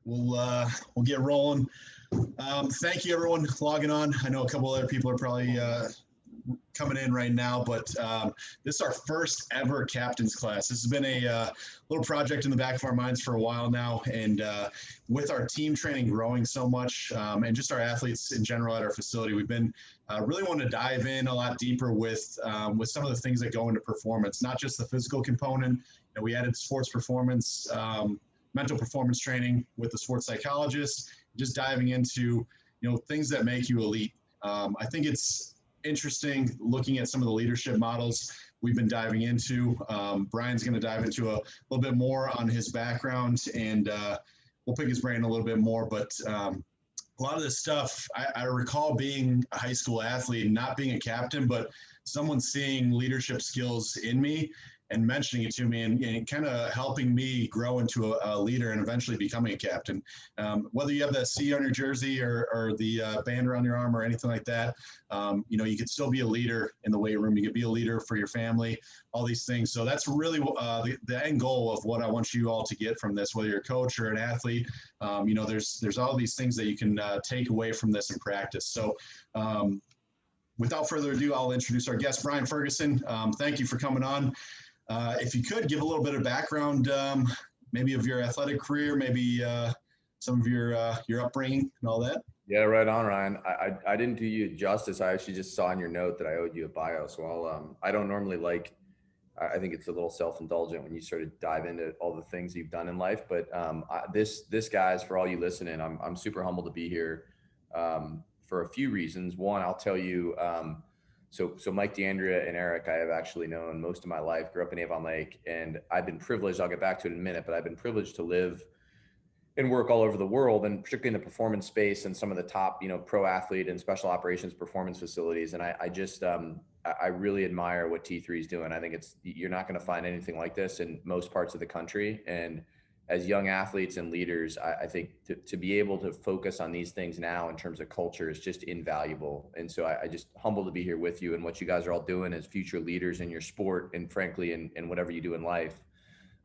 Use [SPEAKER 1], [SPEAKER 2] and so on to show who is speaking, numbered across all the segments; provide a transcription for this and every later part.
[SPEAKER 1] We'll get rolling. Thank you, everyone, logging on. I know a couple other people are probably coming in right now, but this is our first ever captain's class. This has been a little project in the back of our minds for a while now, and with our team training growing so much, and just our athletes in general at our facility, we've been really wanting to dive in a lot deeper with some of the things that go into performance, not just the physical component. We added sports performance, mental performance training with the sports psychologist, just diving into things that make you elite. I think it's interesting looking at some of the leadership models we've been diving into. Brian's going to dive into a little bit more on his background, and we'll pick his brain a little bit more. But a lot of this stuff, I recall being a high school athlete, not being a captain, but someone seeing leadership skills in me and mentioning it to me and kind of helping me grow into a leader and eventually becoming a captain. Whether you have that C on your jersey or the band around your arm or anything like that, you could still be a leader in the weight room. You could be a leader for your family, all these things. So that's really the end goal of what I want you all to get from this, whether you're a coach or an athlete. There's all these things that you can take away from this and practice. So without further ado, I'll introduce our guest, Brian Ferguson. Thank you for coming on. If you could give a little bit of background, maybe of your athletic career, maybe some of your upbringing and all that.
[SPEAKER 2] Yeah, right on, Ryan. I didn't do you justice. I actually just saw in your note that I owed you a bio. So I don't normally I think it's a little self-indulgent when you sort of dive into all the things you've done in life. But this guys, for all you listening, I'm super humbled to be here for a few reasons. One, I'll tell you. So Mike, DeAndrea, and Eric, I have actually known most of my life. Grew up in Avon Lake, and I've been privileged. I'll get back to it in a minute, but I've been privileged to live and work all over the world, and particularly in the performance space and some of the top, pro athlete and special operations performance facilities. And I really admire what T3 is doing. I think you're not going to find anything like this in most parts of the country. And as young athletes and leaders, I think to be able to focus on these things now in terms of culture is just invaluable. And so I just humbled to be here with you and what you guys are all doing as future leaders in your sport and frankly, in whatever you do in life.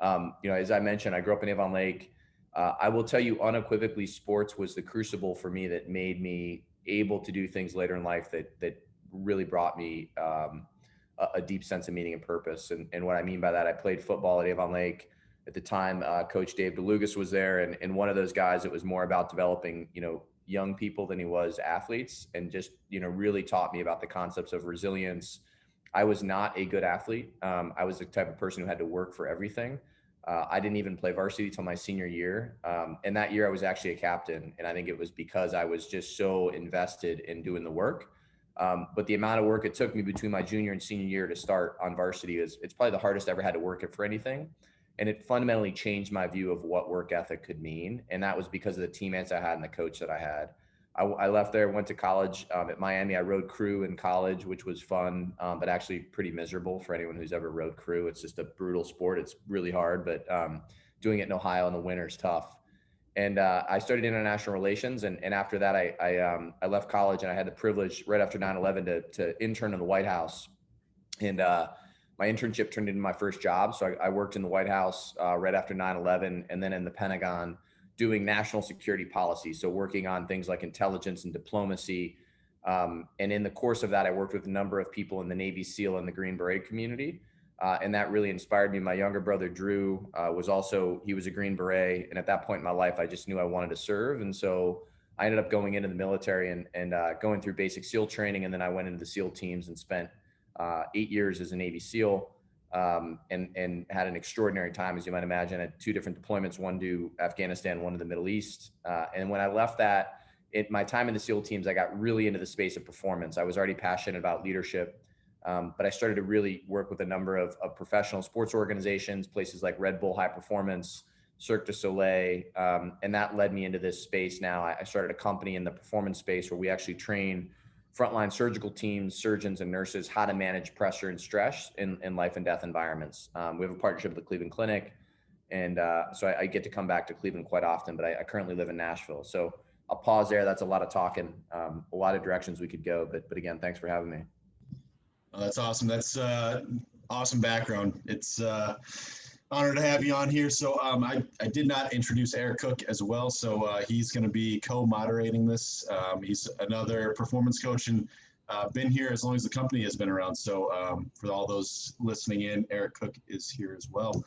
[SPEAKER 2] As I mentioned, I grew up in Avon Lake. I will tell you unequivocally, sports was the crucible for me that made me able to do things later in life that really brought me a deep sense of meaning and purpose. And what I mean by that, I played football at Avon Lake. At the time, Coach Dave DeLugas was there, and one of those guys, it was more about developing, young people than he was athletes, and just, really taught me about the concepts of resilience. I was not a good athlete. I was the type of person who had to work for everything. I didn't even play varsity till my senior year. And that year I was actually a captain. And I think it was because I was just so invested in doing the work. But the amount of work it took me between my junior and senior year to start on varsity it's probably the hardest I ever had to work at for anything. And it fundamentally changed my view of what work ethic could mean. And that was because of the teammates I had and the coach that I had. I left there, went to college at Miami. I rode crew in college, which was fun, but actually pretty miserable for anyone who's ever rode crew. It's just a brutal sport. It's really hard, but doing it in Ohio in the winter is tough. And I studied international relations. And after that, I left college, and I had the privilege right after 9/11 to intern in the White House. And my internship turned into my first job. So I worked in the White House right after 9/11, and then in the Pentagon doing national security policy. So working on things like intelligence and diplomacy. And in the course of that, I worked with a number of people in the Navy SEAL and the Green Beret community. And that really inspired me. My younger brother, Drew, he was a Green Beret. And at that point in my life, I just knew I wanted to serve. And so I ended up going into the military and going through basic SEAL training. And then I went into the SEAL teams and spent 8 years as a Navy SEAL, and had an extraordinary time, as you might imagine, at 2 different deployments, one to Afghanistan, one to the Middle East. And when I left my time in the SEAL teams, I got really into the space of performance. I was already passionate about leadership, but I started to really work with a number of professional sports organizations, places like Red Bull High Performance, Cirque du Soleil, and that led me into this space. Now I started a company in the performance space where we actually train frontline surgical teams, surgeons, and nurses how to manage pressure and stress in life and death environments. We have a partnership with the Cleveland Clinic, and so I get to come back to Cleveland quite often, but I currently live in Nashville. So I'll pause there. That's a lot of talking, a lot of directions we could go, but again, thanks for having me.
[SPEAKER 1] Oh, that's awesome. That's awesome background. It's Honored to have you on here. So I did not introduce Eric Cook as well. So he's going to be co-moderating this. He's another performance coach and been here as long as the company has been around. So for all those listening in, Eric Cook is here as well.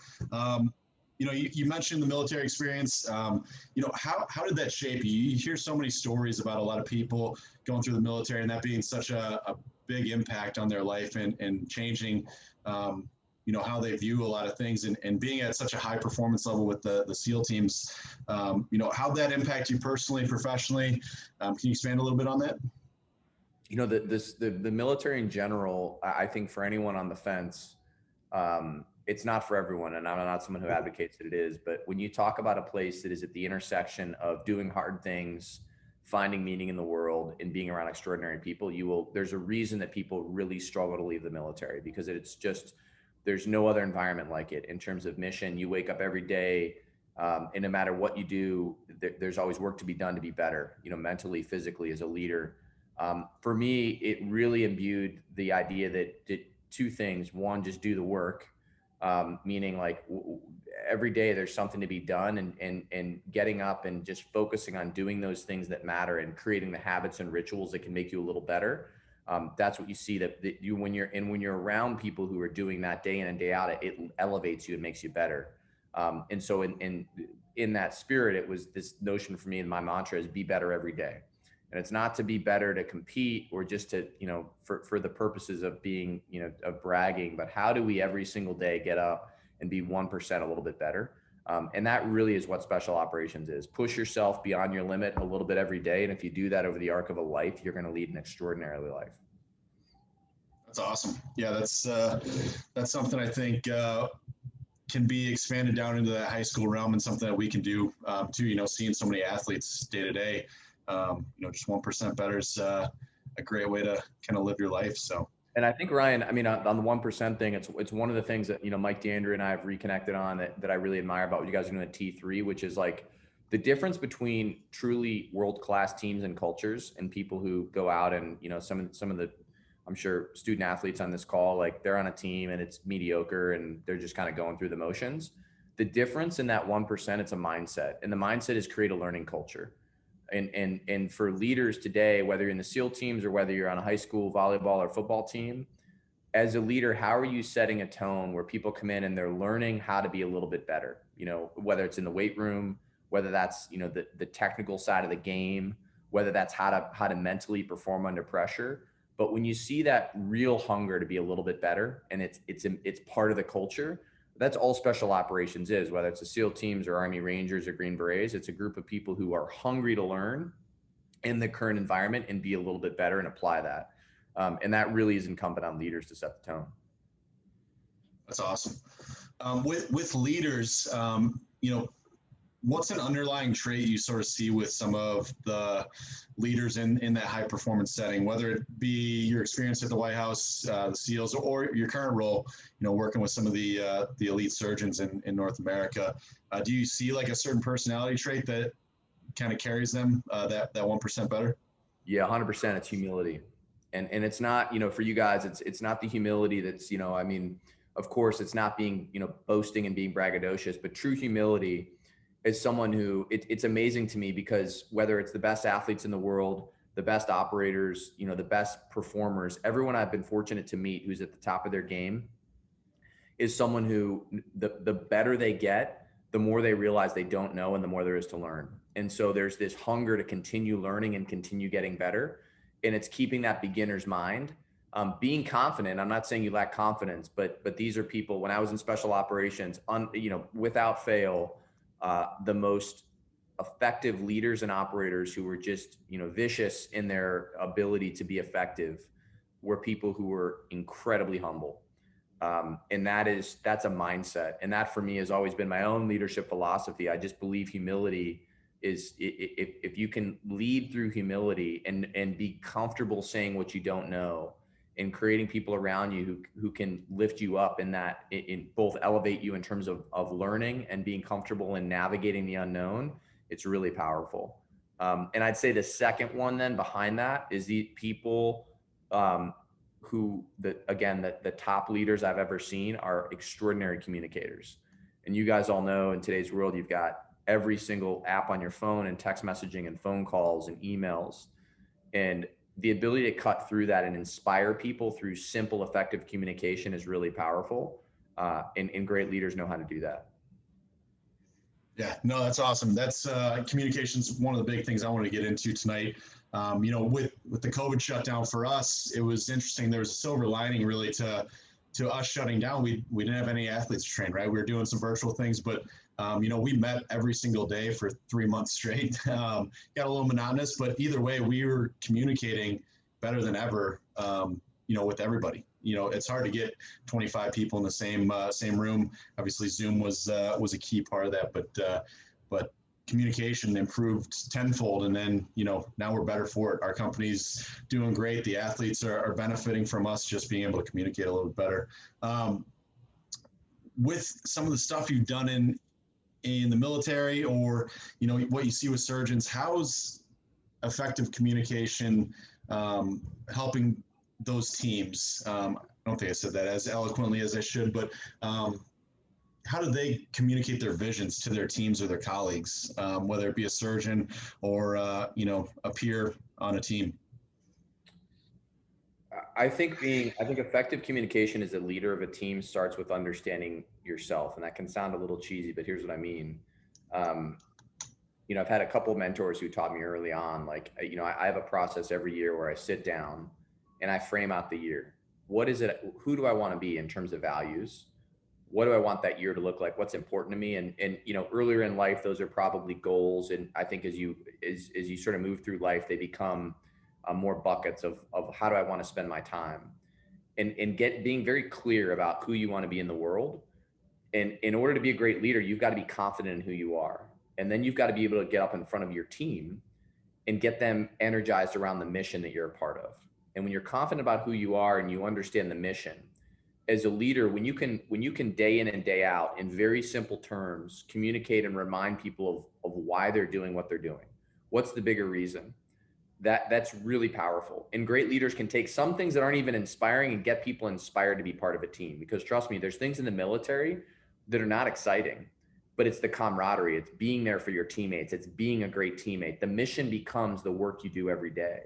[SPEAKER 1] You mentioned the military experience. How did that shape you? You hear so many stories about a lot of people going through the military and that being such a big impact on their life and changing how they view a lot of things and being at such a high performance level with the SEAL teams. How'd that impact you personally, professionally? Can you expand a little bit on that?
[SPEAKER 2] The military in general, I think for anyone on the fence, it's not for everyone. And I'm not someone who advocates that it is, but when you talk about a place that is at the intersection of doing hard things, finding meaning in the world, and being around extraordinary people, there's a reason that people really struggle to leave the military, because there's no other environment like it in terms of mission. You wake up every day, and no matter what you do, there's always work to be done to be better, mentally, physically, as a leader. For me, it really imbued the idea that two things. One, just do the work, meaning like every day there's something to be done, and getting up and just focusing on doing those things that matter and creating the habits and rituals that can make you a little better. That's what you see that when you're around people who are doing that day in and day out, it elevates you and makes you better. And so in that spirit, it was this notion for me, and my mantra is be better every day. And it's not to be better to compete or just to, for the purposes of being, of bragging, but how do we every single day get up and be 1% a little bit better? And that really is what special operations is. Push yourself beyond your limit a little bit every day. And if you do that over the arc of a life, you're going to lead an extraordinary life.
[SPEAKER 1] That's awesome. Yeah, that's something I think can be expanded down into that high school realm, and something that we can do too, seeing so many athletes day to day. Just 1% better is a great way to kind of live your life. So.
[SPEAKER 2] And I think, Ryan, on the 1% thing, it's one of the things that, Mike DeAndre and I have reconnected on that I really admire about what you guys are doing at T3, which is like the difference between truly world-class teams and cultures and people who go out and, some of the, I'm sure, student athletes on this call, like they're on a team and it's mediocre and they're just kind of going through the motions. The difference in that 1%, it's a mindset, and the mindset is create a learning culture. And for leaders today, whether you're in the SEAL teams or whether you're on a high school volleyball or football team, as a leader, how are you setting a tone where people come in and they're learning how to be a little bit better? Whether it's in the weight room, whether that's, the technical side of the game, whether that's how to mentally perform under pressure. But when you see that real hunger to be a little bit better, and it's part of the culture, that's all special operations is, whether it's the SEAL teams or Army Rangers or Green Berets. It's a group of people who are hungry to learn in the current environment and be a little bit better and apply that. And that really is incumbent on leaders to set the tone.
[SPEAKER 1] That's awesome. With leaders, what's an underlying trait you sort of see with some of the leaders in that high performance setting, whether it be your experience at the White House, the SEALs, or your current role, working with some of the elite surgeons in North America? Do you see like a certain personality trait that kind of carries them that 1% better?
[SPEAKER 2] Yeah, 100%. It's humility. And it's not, for you guys, it's not the humility that's, of course it's not being, boasting and being braggadocious, but true humility is someone who it's amazing to me, because whether it's the best athletes in the world, the best operators, the best performers, everyone I've been fortunate to meet who's at the top of their game is someone who the better they get, the more they realize they don't know and the more there is to learn. And so there's this hunger to continue learning and continue getting better. And it's keeping that beginner's mind, being confident. I'm not saying you lack confidence, but these are people, when I was in special operations, without fail, the most effective leaders and operators who were just, vicious in their ability to be effective were people who were incredibly humble. And that's a mindset. And that for me has always been my own leadership philosophy. I just believe humility is, if you can lead through humility and be comfortable saying what you don't know, and creating people around you who can lift you up in that, in both elevate you in terms of learning and being comfortable in navigating the unknown, it's really powerful. And I'd say the second one then behind that is the people who, the top leaders I've ever seen are extraordinary communicators. And you guys all know in today's world, you've got every single app on your phone and text messaging and phone calls and emails. And the ability to cut through that and inspire people through simple, effective communication is really powerful. And great leaders know how to do that.
[SPEAKER 1] Yeah, no, that's awesome. That's communication's one of the big things I want to get into tonight. With the COVID shutdown for us, it was interesting. There was a silver lining really to us shutting down. We didn't have any athletes to train, right? We were doing some virtual things, but we met every single day for 3 months straight. Got a little monotonous, but either way, we were communicating better than ever. With everybody. It's hard to get 25 people in the same room. Obviously, Zoom was a key part of that, but communication improved tenfold, and then now we're better for it. Our company's doing great. The athletes are benefiting from us just being able to communicate a little bit better. With some of the stuff you've done in the military, or what you see with surgeons, how's effective communication helping those teams? I don't think I said that as eloquently as I should, but how do they communicate their visions to their teams or their colleagues, whether it be a surgeon or a peer on a team?
[SPEAKER 2] I think effective communication as a leader of a team starts with understanding yourself, and that can sound a little cheesy, but here's what I mean. I've had a couple of mentors who taught me early on, I have a process every year where I sit down and I frame out the year. What is it? Who do I want to be in terms of values? What do I want that year to look like? What's important to me? And earlier in life, those are probably goals. And I think as you sort of move through life, they become more buckets of how do I want to spend my time, and being very clear about who you want to be in the world. And in order to be a great leader, you've got to be confident in who you are. And then you've got to be able to get up in front of your team and get them energized around the mission that you're a part of. And when you're confident about who you are and you understand the mission, as a leader, when you can day in and day out in very simple terms, communicate and remind people of why they're doing what they're doing. What's the bigger reason? That's really powerful. And great leaders can take some things that aren't even inspiring and get people inspired to be part of a team. Because trust me, there's things in the military that are not exciting, but it's the camaraderie. It's being there for your teammates. It's being a great teammate. The mission becomes the work you do every day.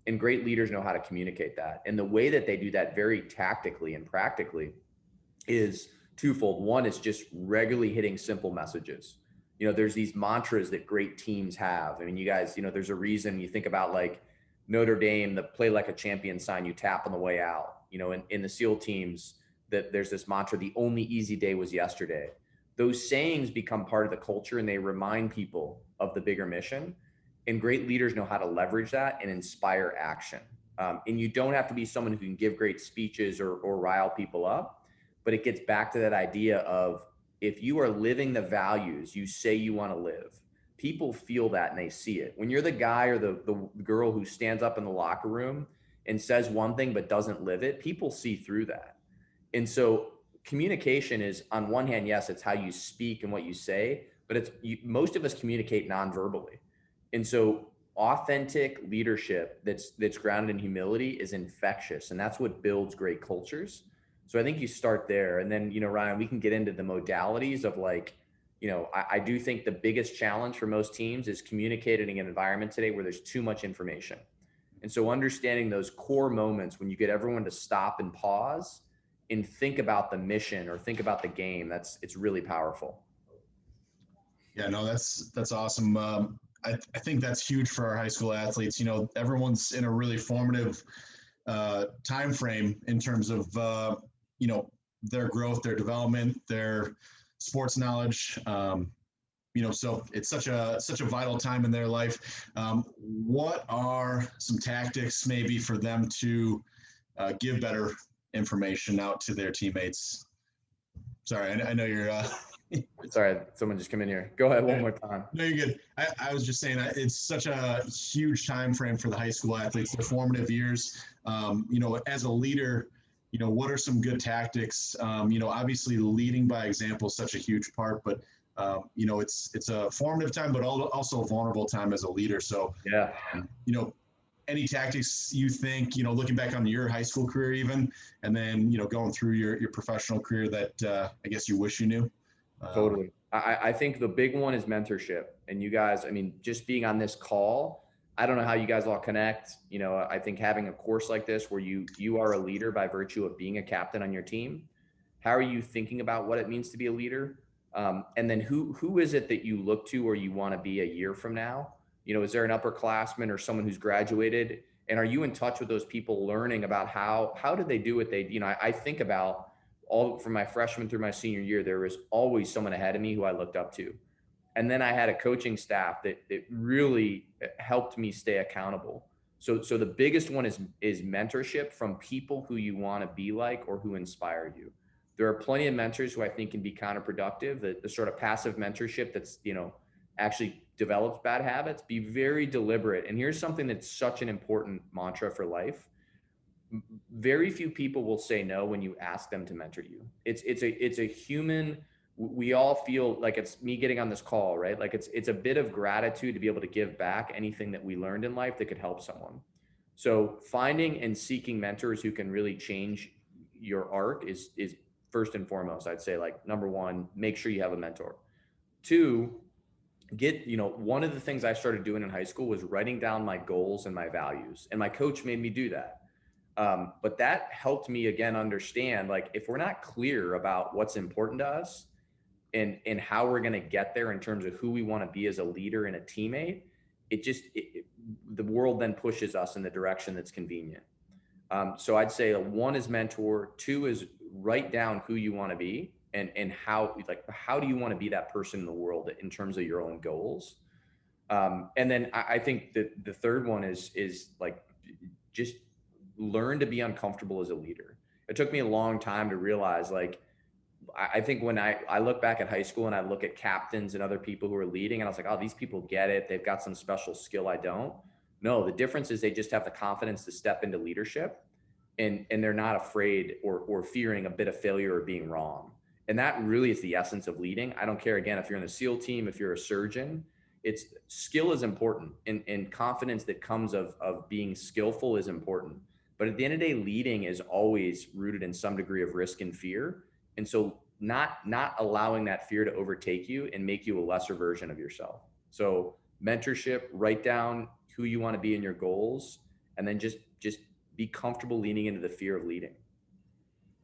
[SPEAKER 2] And great leaders know how to communicate that. And the way that they do that very tactically and practically is twofold. One is just regularly hitting simple messages. There's these mantras that great teams have. I mean, you guys, there's a reason you think about like Notre Dame, the play like a champion sign you tap on the way out. In the SEAL teams, that there's this mantra, the only easy day was yesterday. Those sayings become part of the culture and they remind people of the bigger mission. And great leaders know how to leverage that and inspire action. And you don't have to be someone who can give great speeches or rile people up, but it gets back to that idea of if you are living the values you say you want to live, people feel that and they see it. When you're the guy or the girl who stands up in the locker room and says one thing but doesn't live it, people see through that. And so communication is, on one hand, yes, it's how you speak and what you say, but most of us communicate non-verbally. And so authentic leadership that's grounded in humility is infectious, and that's what builds great cultures. So I think you start there. And then, Ryan, we can get into the modalities of I do think the biggest challenge for most teams is communicating in an environment today where there's too much information. And so understanding those core moments when you get everyone to stop and pause and think about the mission or think about the game, it's really powerful.
[SPEAKER 1] Yeah, no, that's awesome. I think that's huge for our high school athletes. Everyone's in a really formative time frame in terms of their growth, their development, their sports knowledge. So it's such a vital time in their life. What are some tactics maybe for them to give better information out to their teammates? Sorry, I know you're.
[SPEAKER 2] Sorry, someone just come in here. Go ahead one more time.
[SPEAKER 1] No, you're good. I was just saying it's such a huge time frame for the high school athletes, their formative years. As a leader, what are some good tactics? Obviously leading by example is such a huge part, but it's a formative time, but also a vulnerable time as a leader. So
[SPEAKER 2] yeah,
[SPEAKER 1] any tactics you think, looking back on your high school career even, and then, going through your professional career that I guess you wish you knew?
[SPEAKER 2] Totally. I think the big one is mentorship. And you guys, I mean, just being on this call, I don't know how you guys all connect. You know, I think having a course like this where you are a leader by virtue of being a captain on your team. How are you thinking about what it means to be a leader? And then who is it that you look to or you want to be a year from now? You know, is there an upperclassman or someone who's graduated? And are you in touch with those people, learning about how did they do what they, you know, I think about all from my freshman through my senior year, there was always someone ahead of me who I looked up to. And then I had a coaching staff that really helped me stay accountable. So the biggest one is mentorship from people who you want to be like or who inspire you. There are plenty of mentors who I think can be counterproductive. The sort of passive mentorship that's, you know, actually develops bad habits. Be very deliberate. And here's something that's such an important mantra for life. Very few people will say no when you ask them to mentor you. It's a human. We all feel like it's me getting on this call, right? Like it's a bit of gratitude to be able to give back anything that we learned in life that could help someone. So finding and seeking mentors who can really change your arc is first and foremost. I'd say, like, number one, make sure you have a mentor. Two, you know, one of the things I started doing in high school was writing down my goals and my values, and my coach made me do that. But that helped me again understand, like, if we're not clear about what's important to us and how we're going to get there in terms of who we want to be as a leader and a teammate, the world then pushes us in the direction that's convenient. So I'd say one is mentor, two is write down who you want to be and how do you want to be that person in the world in terms of your own goals. And then I think that the third one is like, just learn to be uncomfortable as a leader. It took me a long time to realize, like, I think when I look back at high school and I look at captains and other people who are leading, and I was like, oh, these people get it. They've got some special skill I don't. No, the difference is they just have the confidence to step into leadership, and they're not afraid or fearing a bit of failure or being wrong. And that really is the essence of leading. I don't care, again, if you're in a SEAL team, if you're a surgeon, it's skill is important, and confidence that comes of being skillful is important. But at the end of the day, leading is always rooted in some degree of risk and fear. And so not allowing that fear to overtake you and make you a lesser version of yourself. So mentorship, write down who you want to be in your goals, and then just be comfortable leaning into the fear of leading.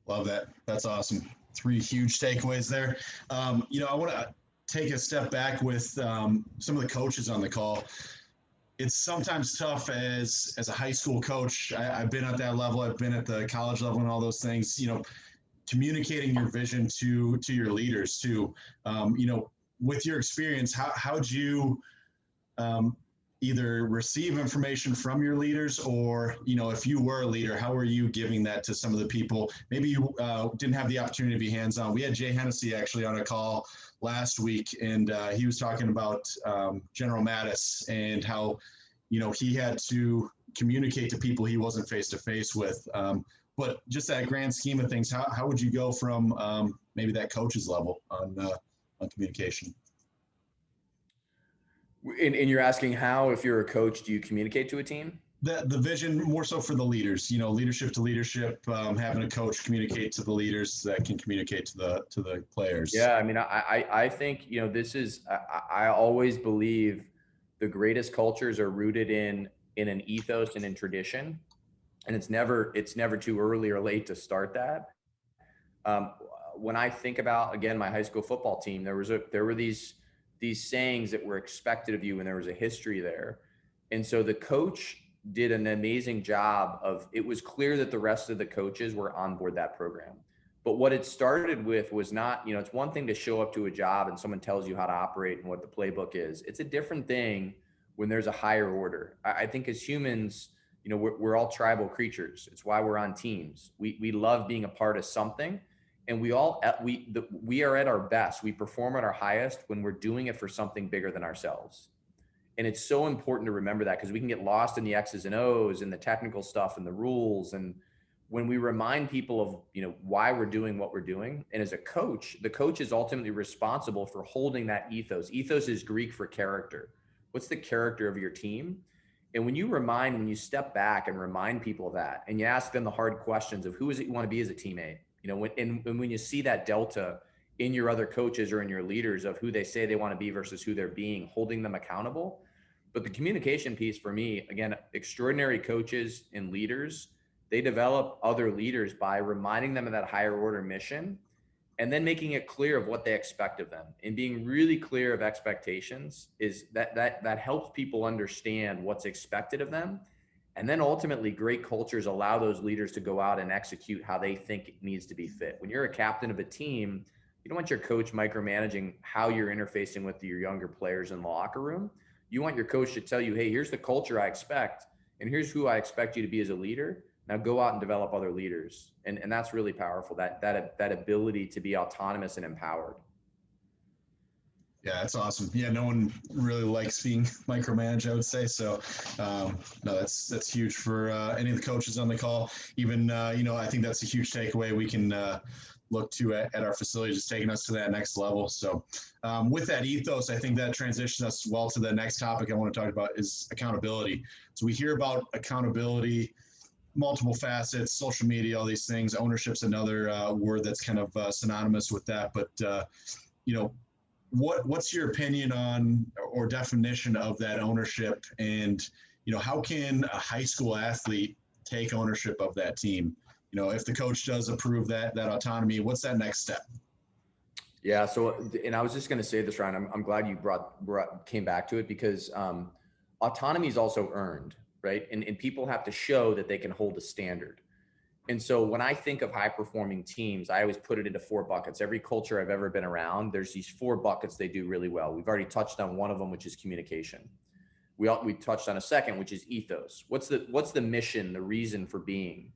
[SPEAKER 1] Love that. That's awesome. 3 huge takeaways there. You know, I want to take a step back with some of the coaches on the call. It's sometimes tough as a high school coach. I've been at that level. I've been at the college level and all those things, you know, communicating your vision to your leaders too. You know, with your experience, how'd you either receive information from your leaders, or, you know, if you were a leader, how were you giving that to some of the people? Maybe you didn't have the opportunity to be hands-on. We had Jay Hennessy actually on a call last week, and he was talking about General Mattis and how, you know, he had to communicate to people he wasn't face-to-face with. But just that grand scheme of things, how would you go from maybe that coach's level on communication?
[SPEAKER 2] And you're asking how, if you're a coach, do you communicate to a team?
[SPEAKER 1] The vision more so for the leaders, you know, leadership to leadership, having a coach communicate to the leaders that can communicate to the players.
[SPEAKER 2] Yeah, I mean, I think, you know, this is, I always believe the greatest cultures are rooted in an ethos and in tradition, and it's never too early or late to start that. When I think about, again, my high school football team, there were these sayings that were expected of you, and there was a history there. And so the coach did an amazing job of, it was clear that the rest of the coaches were on board that program. But what it started with was not, you know, it's one thing to show up to a job and someone tells you how to operate and what the playbook is. It's a different thing when there's a higher order. I think as humans, you know, we're all tribal creatures. It's why we're on teams. We love being a part of something. And we are at our best. We perform at our highest when we're doing it for something bigger than ourselves. And it's so important to remember that, because we can get lost in the X's and O's and the technical stuff and the rules. And when we remind people of, you know, why we're doing what we're doing, and as a coach, the coach is ultimately responsible for holding that ethos. Ethos is Greek for character. What's the character of your team? And when you step back and remind people of that, and you ask them the hard questions of who is it you want to be as a teammate, you know, when you see that delta in your other coaches or in your leaders of who they say they want to be versus who they're being, holding them accountable. But the communication piece for me, again, extraordinary coaches and leaders, they develop other leaders by reminding them of that higher order mission and then making it clear of what they expect of them. And being really clear of expectations is that helps people understand what's expected of them. And then ultimately, great cultures allow those leaders to go out and execute how they think it needs to be fit. When you're a captain of a team, you don't want your coach micromanaging how you're interfacing with your younger players in the locker room. You want your coach to tell you, hey, here's the culture I expect, and here's who I expect you to be as a leader. Now go out and develop other leaders. And that's really powerful, that ability to be autonomous and empowered.
[SPEAKER 1] Yeah, that's awesome. Yeah, no one really likes being micromanaged, I would say. So, no, that's huge for any of the coaches on the call. Even, I think that's a huge takeaway we can look to at our facility, just taking us to that next level. So with that ethos, I think that transitions us well to the next topic I want to talk about is accountability. So we hear about accountability, multiple facets, social media, all these things. Ownership's another word that's kind of synonymous with that. But, what's your opinion on or definition of that ownership? And, how can a high school athlete take ownership of that team? If the coach does approve that autonomy, what's that next step?
[SPEAKER 2] Yeah. So, and I was just going to say this, Ryan, I'm glad you came back to it because autonomy is also earned, right? And people have to show that they can hold a standard. And so when I think of high performing teams, I always put it into 4 buckets. Every culture I've ever been around, there's these 4 buckets they do really well. We've already touched on one of them, which is communication. We touched on a second, which is ethos. What's the mission, the reason for being?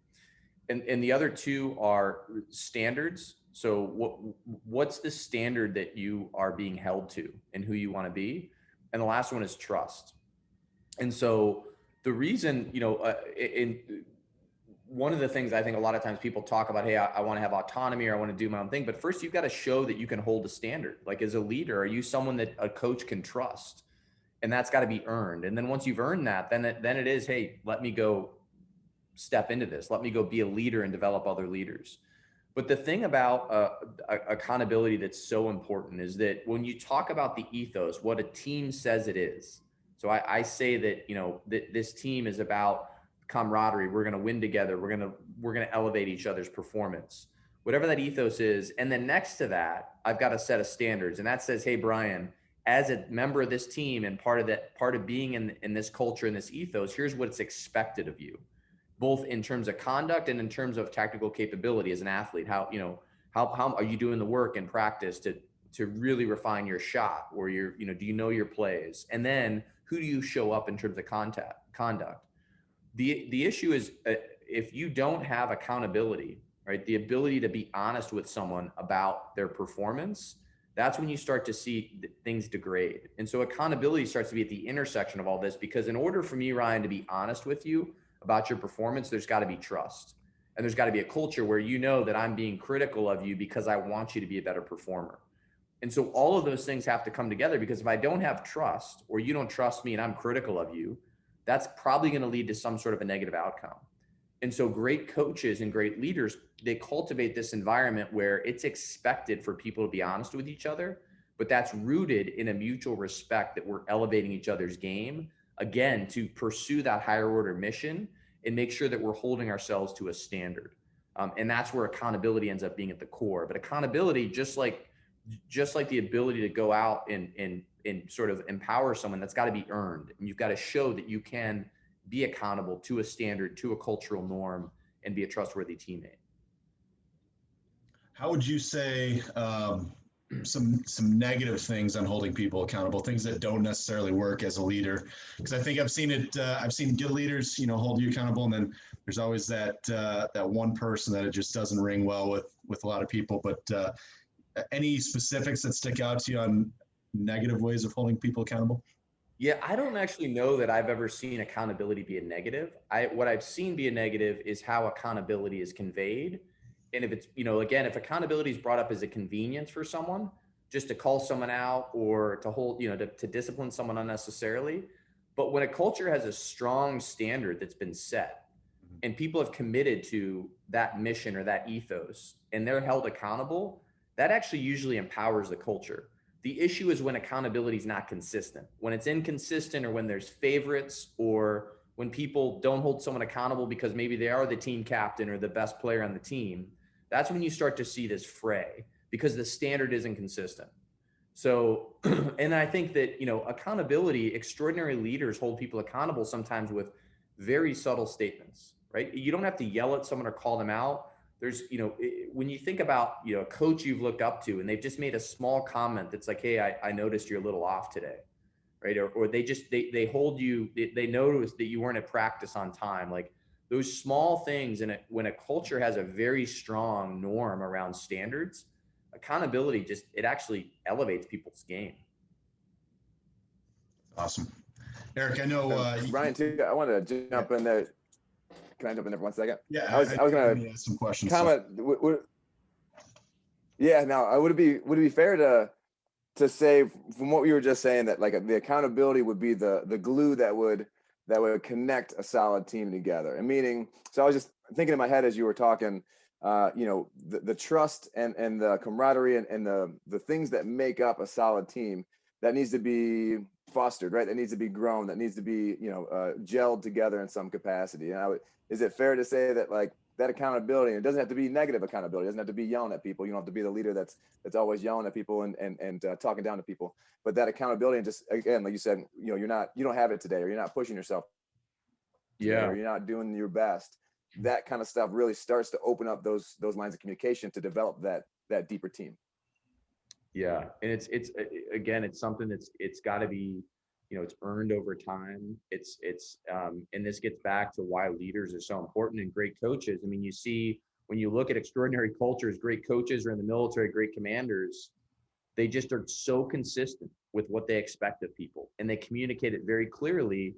[SPEAKER 2] And the other 2 are standards. So what's the standard that you are being held to and who you want to be? And the last one is trust. And so the reason, one of the things I think a lot of times people talk about, hey, I want to have autonomy or I want to do my own thing. But first, you've got to show that you can hold a standard. Like as a leader, are you someone that a coach can trust? And that's got to be earned. And then once you've earned that, then it is, hey, let me go step into this. Let me go be a leader and develop other leaders. But the thing about accountability that's so important is that when you talk about the ethos, what a team says it is. So I say that, that this team is about camaraderie. We're going to win together. We're going to elevate each other's performance, whatever that ethos is. And then next to that, I've got a set of standards, and that says, hey, Brian, as a member of this team and part of being in this culture and this ethos, here's what's expected of you, both in terms of conduct and in terms of tactical capability as an athlete. How are you doing the work in practice to really refine your shot, or do you know your plays? And then who do you show up in terms of conduct? The issue is if you don't have accountability, right? The ability to be honest with someone about their performance, that's when you start to see things degrade. And so accountability starts to be at the intersection of all this, because in order for me, Ryan, to be honest with you about your performance, there's got to be trust. And there's got to be a culture where you know that I'm being critical of you because I want you to be a better performer. And so all of those things have to come together, because if I don't have trust, or you don't trust me and I'm critical of you, that's probably going to lead to some sort of a negative outcome. And so great coaches and great leaders, they cultivate this environment where it's expected for people to be honest with each other, but that's rooted in a mutual respect that we're elevating each other's game, again, to pursue that higher order mission and make sure that we're holding ourselves to a standard. And that's where accountability ends up being at the core. But accountability, just like the ability to go out and sort of empower someone, that's got to be earned. And you've got to show that you can be accountable to a standard, to a cultural norm, and be a trustworthy teammate.
[SPEAKER 1] How would you say some negative things on holding people accountable, things that don't necessarily work as a leader? Because I think I've seen it. I've seen good leaders, hold you accountable, and then there's always that one person that it just doesn't ring well with a lot of people. But any specifics that stick out to you on negative ways of holding people accountable?
[SPEAKER 2] Yeah, I don't actually know that I've ever seen accountability be a negative. What I've seen be a negative is how accountability is conveyed. And if it's, again, if accountability is brought up as a convenience for someone, just to call someone out or to hold, to discipline someone unnecessarily. But when a culture has a strong standard that's been set and people have committed to that mission or that ethos and they're held accountable, that actually usually empowers the culture. The issue is when accountability is not consistent, when it's inconsistent, or when there's favorites, or when people don't hold someone accountable because maybe they are the team captain or the best player on the team. That's when you start to see this fray because the standard isn't consistent. So, and I think that, accountability, extraordinary leaders hold people accountable sometimes with very subtle statements, right? You don't have to yell at someone or call them out. There's, when you think about, a coach you've looked up to and they've just made a small comment that's like, hey, I noticed you're a little off today, right? Or they hold you, they notice that you weren't at practice on time. Like those small things. And when a culture has a very strong norm around standards, accountability it actually elevates people's game.
[SPEAKER 1] Awesome. Eric, I know
[SPEAKER 3] Ryan too. I wanted to jump in there. Can I jump in there for 1 second?
[SPEAKER 1] Yeah,
[SPEAKER 3] I was going to
[SPEAKER 1] ask some questions.
[SPEAKER 3] Comment. Yeah. Now, would it be fair to say from what we were just saying that like the accountability would be the glue that would connect a solid team together? And meaning, so I was just thinking in my head as you were talking. The trust and the camaraderie and the things that make up a solid team that needs to be fostered, right? That needs to be grown, that needs to be, gelled together in some capacity. And is it fair to say that like that accountability, and it doesn't have to be negative accountability, it doesn't have to be yelling at people. You don't have to be the leader that's always yelling at people and talking down to people, but that accountability and just, again, like you said, you don't have it today, or you're not pushing yourself today, or you're not doing your best. That kind of stuff really starts to open up those lines of communication to develop that deeper team.
[SPEAKER 2] Yeah. And it's something it's got to be, it's earned over time. And this gets back to why leaders are so important and great coaches. I mean, you see, when you look at extraordinary cultures, great coaches are in the military, great commanders, they just are so consistent with what they expect of people and they communicate it very clearly.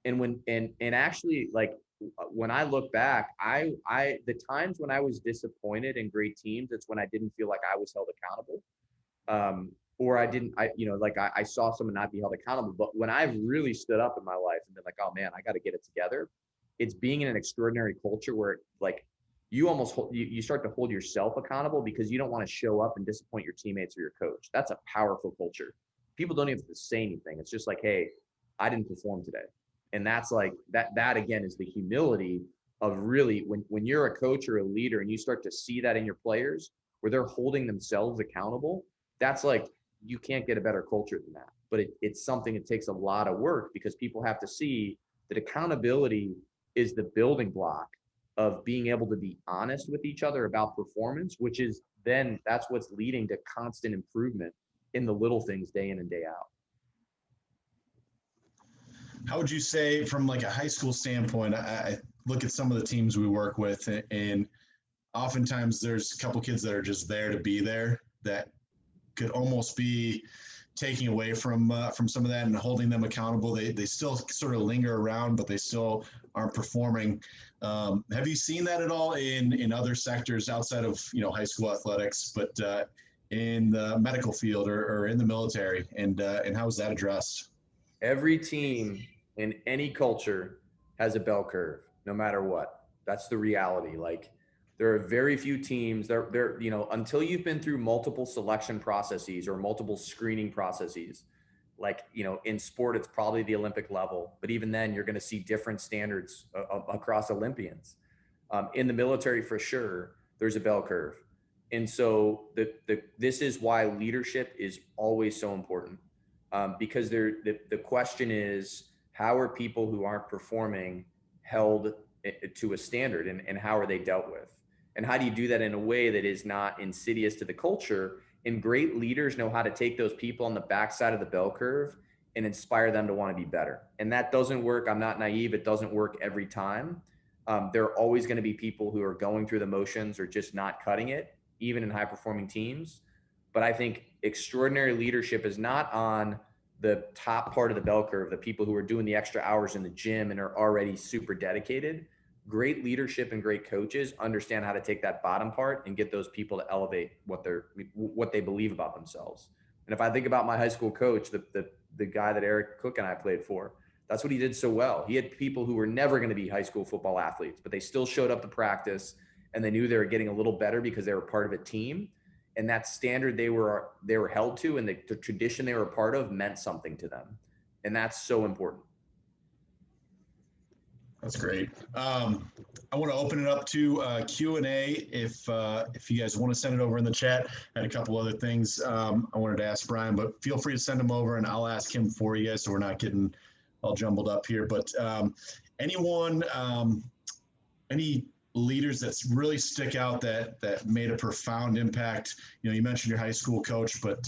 [SPEAKER 2] And actually, like, when I look back, the times when I was disappointed in great teams, it's when I didn't feel like I was held accountable, or I saw someone not be held accountable. But when I've really stood up in my life and been like, oh man, I got to get it together, it's being in an extraordinary culture where like you start to hold yourself accountable because you don't want to show up and disappoint your teammates or your coach. That's a powerful culture. People don't even have to say anything. It's just like, hey, I didn't perform today. And that's like that again is the humility of really when you're a coach or a leader and you start to see that in your players where they're holding themselves accountable. That's like, you can't get a better culture than that. But it's something that takes a lot of work because people have to see that accountability is the building block of being able to be honest with each other about performance, which is then that's what's leading to constant improvement in the little things day in and day out.
[SPEAKER 1] How would you say, from like a high school standpoint, I look at some of the teams we work with, and oftentimes there's a couple kids that are just there to be there that could almost be taking away from some of that and holding them accountable. They still sort of linger around, but they still aren't performing. Have you seen that at all in other sectors outside of high school athletics, but in the medical field or in the military? And how is that addressed?
[SPEAKER 2] Every team in any culture has a bell curve, no matter what. That's the reality. Like, there are very few teams there, until you've been through multiple selection processes or multiple screening processes, like, in sport, it's probably the Olympic level, but even then you're going to see different standards across Olympians. In the military, for sure, there's a bell curve. And so this is why leadership is always so important. Because the question is, how are people who aren't performing held to a standard, and how are they dealt with? And how do you do that in a way that is not insidious to the culture? And great leaders know how to take those people on the backside of the bell curve and inspire them to want to be better. And that doesn't work. I'm not naive. It doesn't work every time. There are always going to be people who are going through the motions or just not cutting it, even in high performing teams. But I think extraordinary leadership is not on the top part of the bell curve, the people who are doing the extra hours in the gym and are already super dedicated. Great leadership and great coaches understand how to take that bottom part and get those people to elevate what they believe about themselves. And if I think about my high school coach, the guy that Eric Cook and I played for, that's what he did so well. He had people who were never going to be high school football athletes, but they still showed up to practice and they knew they were getting a little better because they were part of a team. and that standard they were held to, and the tradition they were a part of meant something to them. And that's so important.
[SPEAKER 1] That's great. I want to open it up to Q&A. If you guys want to send it over in the chat, I had a couple other things I wanted to ask Brian, but feel free to send them over and I'll ask him for you guys so we're not getting all jumbled up here. But anyone, any leaders that really stick out that made a profound impact? You know, you mentioned your high school coach, but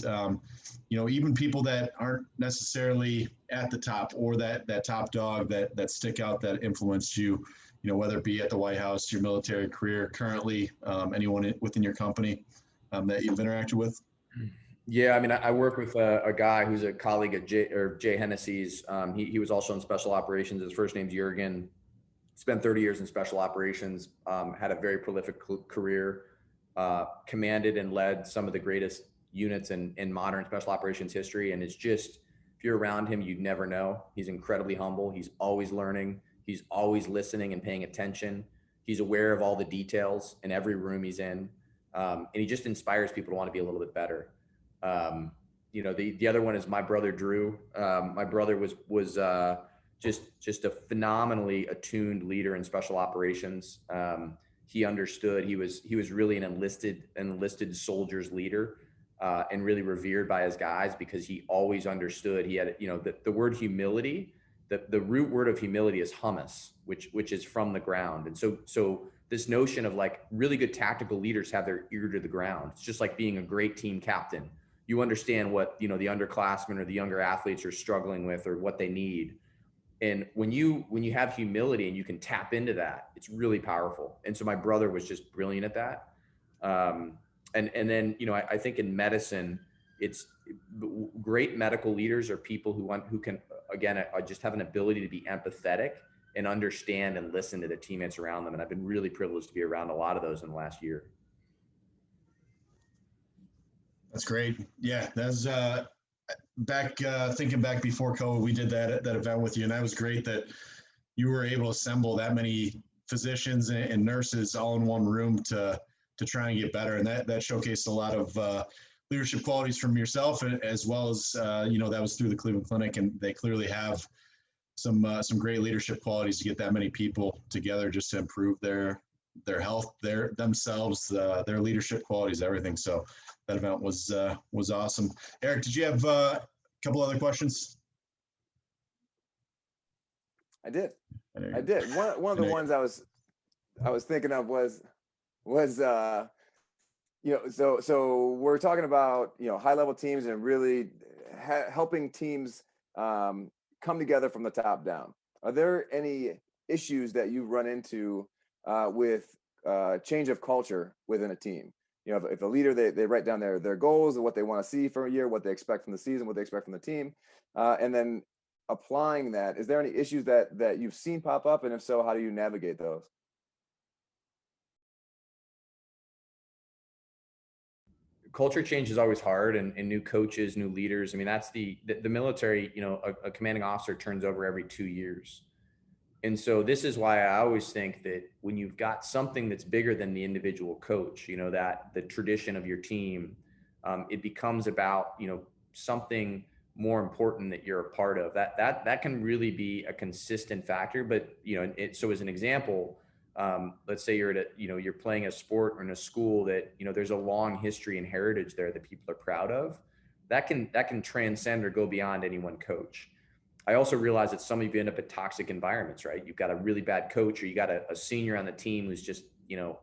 [SPEAKER 1] you know, even people that aren't necessarily at the top or that top dog that stick out, that influenced you, you know, whether it be at the White House, your military career, currently, anyone within your company that you've interacted with?
[SPEAKER 2] Yeah, I mean, I work with a guy who's a colleague of Jay Hennessy's. He was also in special operations. His first name's Jurgen. Spent 30 years in special operations, had a very prolific career, commanded and led some of the greatest units in modern special operations history. And it's just, if you're around him, you'd never know. He's incredibly humble. He's always learning. He's always listening and paying attention. He's aware of all the details in every room he's in. And he just inspires people to want to be a little bit better. You know, the other one is my brother, Drew. My brother was just a phenomenally attuned leader in special operations. He understood. He was really an enlisted soldier's leader, and really revered by his guys because he always understood. He had, you know, the word humility. The root word of humility is hummus, which is from the ground. And so this notion of like really good tactical leaders have their ear to the ground. It's just like being a great team captain. You understand what, you know, the underclassmen or the younger athletes are struggling with or what they need. And when you have humility and you can tap into that, it's really powerful. And so my brother was just brilliant at that. And then, you know, I think in medicine, it's great medical leaders are people who can, again, just have an ability to be empathetic and understand and listen to the teammates around them. And I've been really privileged to be around a lot of those in the last year.
[SPEAKER 1] That's great. Yeah, that's thinking back before COVID, we did that event with you, and that was great that you were able to assemble that many physicians and nurses all in one room to try and get better, and that showcased a lot of leadership qualities from yourself, as well as you know, that was through the Cleveland Clinic, and they clearly have some great leadership qualities to get that many people together just to improve their health, themselves, their leadership qualities, everything. So that event was awesome. Eric, did you have a couple other questions?
[SPEAKER 3] I did. One of the ones I was thinking of was you know, so we're talking about, you know, high level teams and really helping teams come together from the top down. Are there any issues that you run into with change of culture within a team? You know, if a leader, they write down their goals and what they want to see for a year, what they expect from the season, what they expect from the team, and then applying that, is there any issues that you've seen pop up? And if so, how do you navigate those?
[SPEAKER 2] Culture change is always hard, and new coaches, new leaders. I mean, that's the military, you know, a commanding officer turns over every 2 years. And so this is why I always think that when you've got something that's bigger than the individual coach, you know, that the tradition of your team, it becomes about, you know, something more important that you're a part of. That can really be a consistent factor. But, you know, so as an example, let's say you're playing a sport or in a school that, you know, there's a long history and heritage there that people are proud of. That can transcend or go beyond any one coach. I also realize that some of you end up in toxic environments, right? You've got a really bad coach, or you got a senior on the team who's just, you know,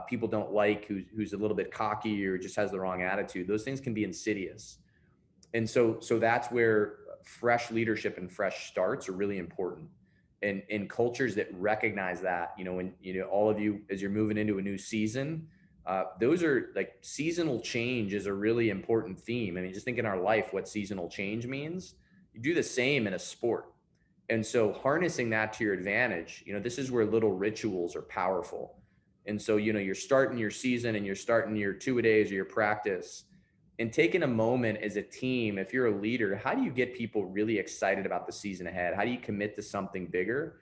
[SPEAKER 2] people don't like, who's a little bit cocky or just has the wrong attitude. Those things can be insidious. And so that's where fresh leadership and fresh starts are really important. And in cultures that recognize that, you know, when, you know, all of you, as you're moving into a new season, those are like, seasonal change is a really important theme. I mean, just think in our life, what seasonal change means. You do the same in a sport. And so harnessing that to your advantage, you know, this is where little rituals are powerful. And so, you know, you're starting your season and you're starting your 2-a-days or your practice, and taking a moment as a team, if you're a leader, how do you get people really excited about the season ahead? How do you commit to something bigger?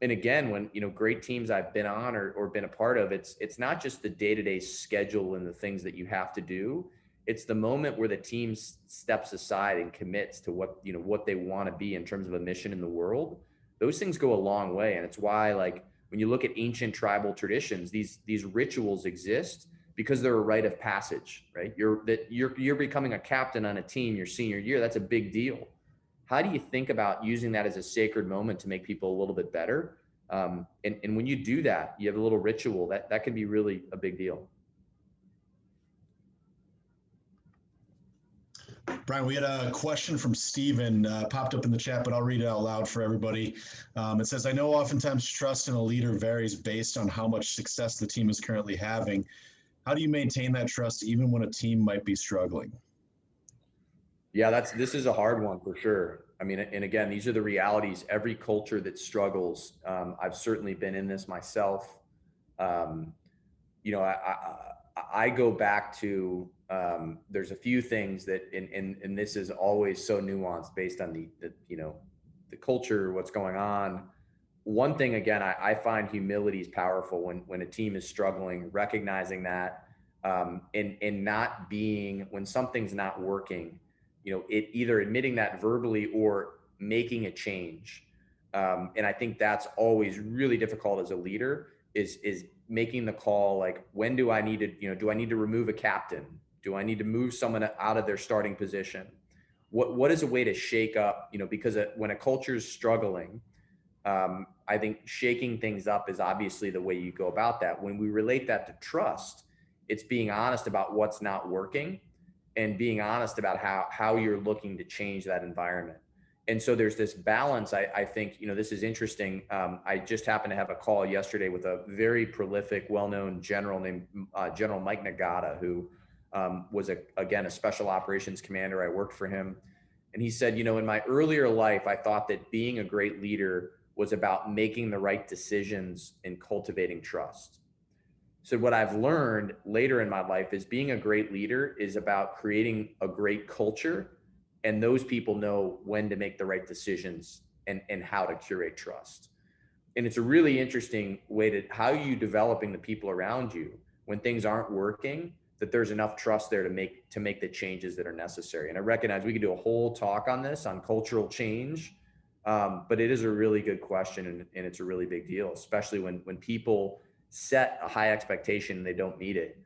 [SPEAKER 2] And again, when, great teams I've been on or been a part of, it's not just the day-to-day schedule and the things that you have to do. It's the moment where the team steps aside and commits to what they want to be in terms of a mission in the world. Those things go a long way. And it's why, like, when you look at ancient tribal traditions, these rituals exist because they're a rite of passage, right? You're becoming a captain on a team your senior year. That's a big deal. How do you think about using that as a sacred moment to make people a little bit better? And when you do that, you have a little ritual that can be really a big deal.
[SPEAKER 1] Brian, we had a question from Steven popped up in the chat, but I'll read it out loud for everybody. It says, I know oftentimes trust in a leader varies based on how much success the team is currently having. How do you maintain that trust even when a team might be struggling?
[SPEAKER 2] Yeah, this is a hard one for sure. I mean, and again, these are the realities. Every culture that struggles, I've certainly been in this myself. I go back to, there's a few things that, and this is always so nuanced based on the culture, what's going on. One thing, again, I find humility is powerful when a team is struggling, recognizing that, and not being, when something's not working, it either admitting that verbally or making a change. And I think that's always really difficult as a leader is making the call, like, when do I need to, do I need to remove a captain? Do I need to move someone out of their starting position? What is a way to shake up, because when a culture is struggling, I think shaking things up is obviously the way you go about that. When we relate that to trust, it's being honest about what's not working and being honest about how you're looking to change that environment. And so there's this balance. I think, this is interesting. I just happened to have a call yesterday with a very prolific, well-known general named General Mike Nagata, who was, a special operations commander. I worked for him. And he said, in my earlier life, I thought that being a great leader was about making the right decisions and cultivating trust. So what I've learned later in my life is being a great leader is about creating a great culture, and those people know when to make the right decisions and how to curate trust. And it's a really interesting way to, how are you developing the people around you when things aren't working, that there's enough trust there to make the changes that are necessary. And I recognize we could do a whole talk on this, on cultural change, but it is a really good question, and it's a really big deal, especially when people set a high expectation and they don't meet it.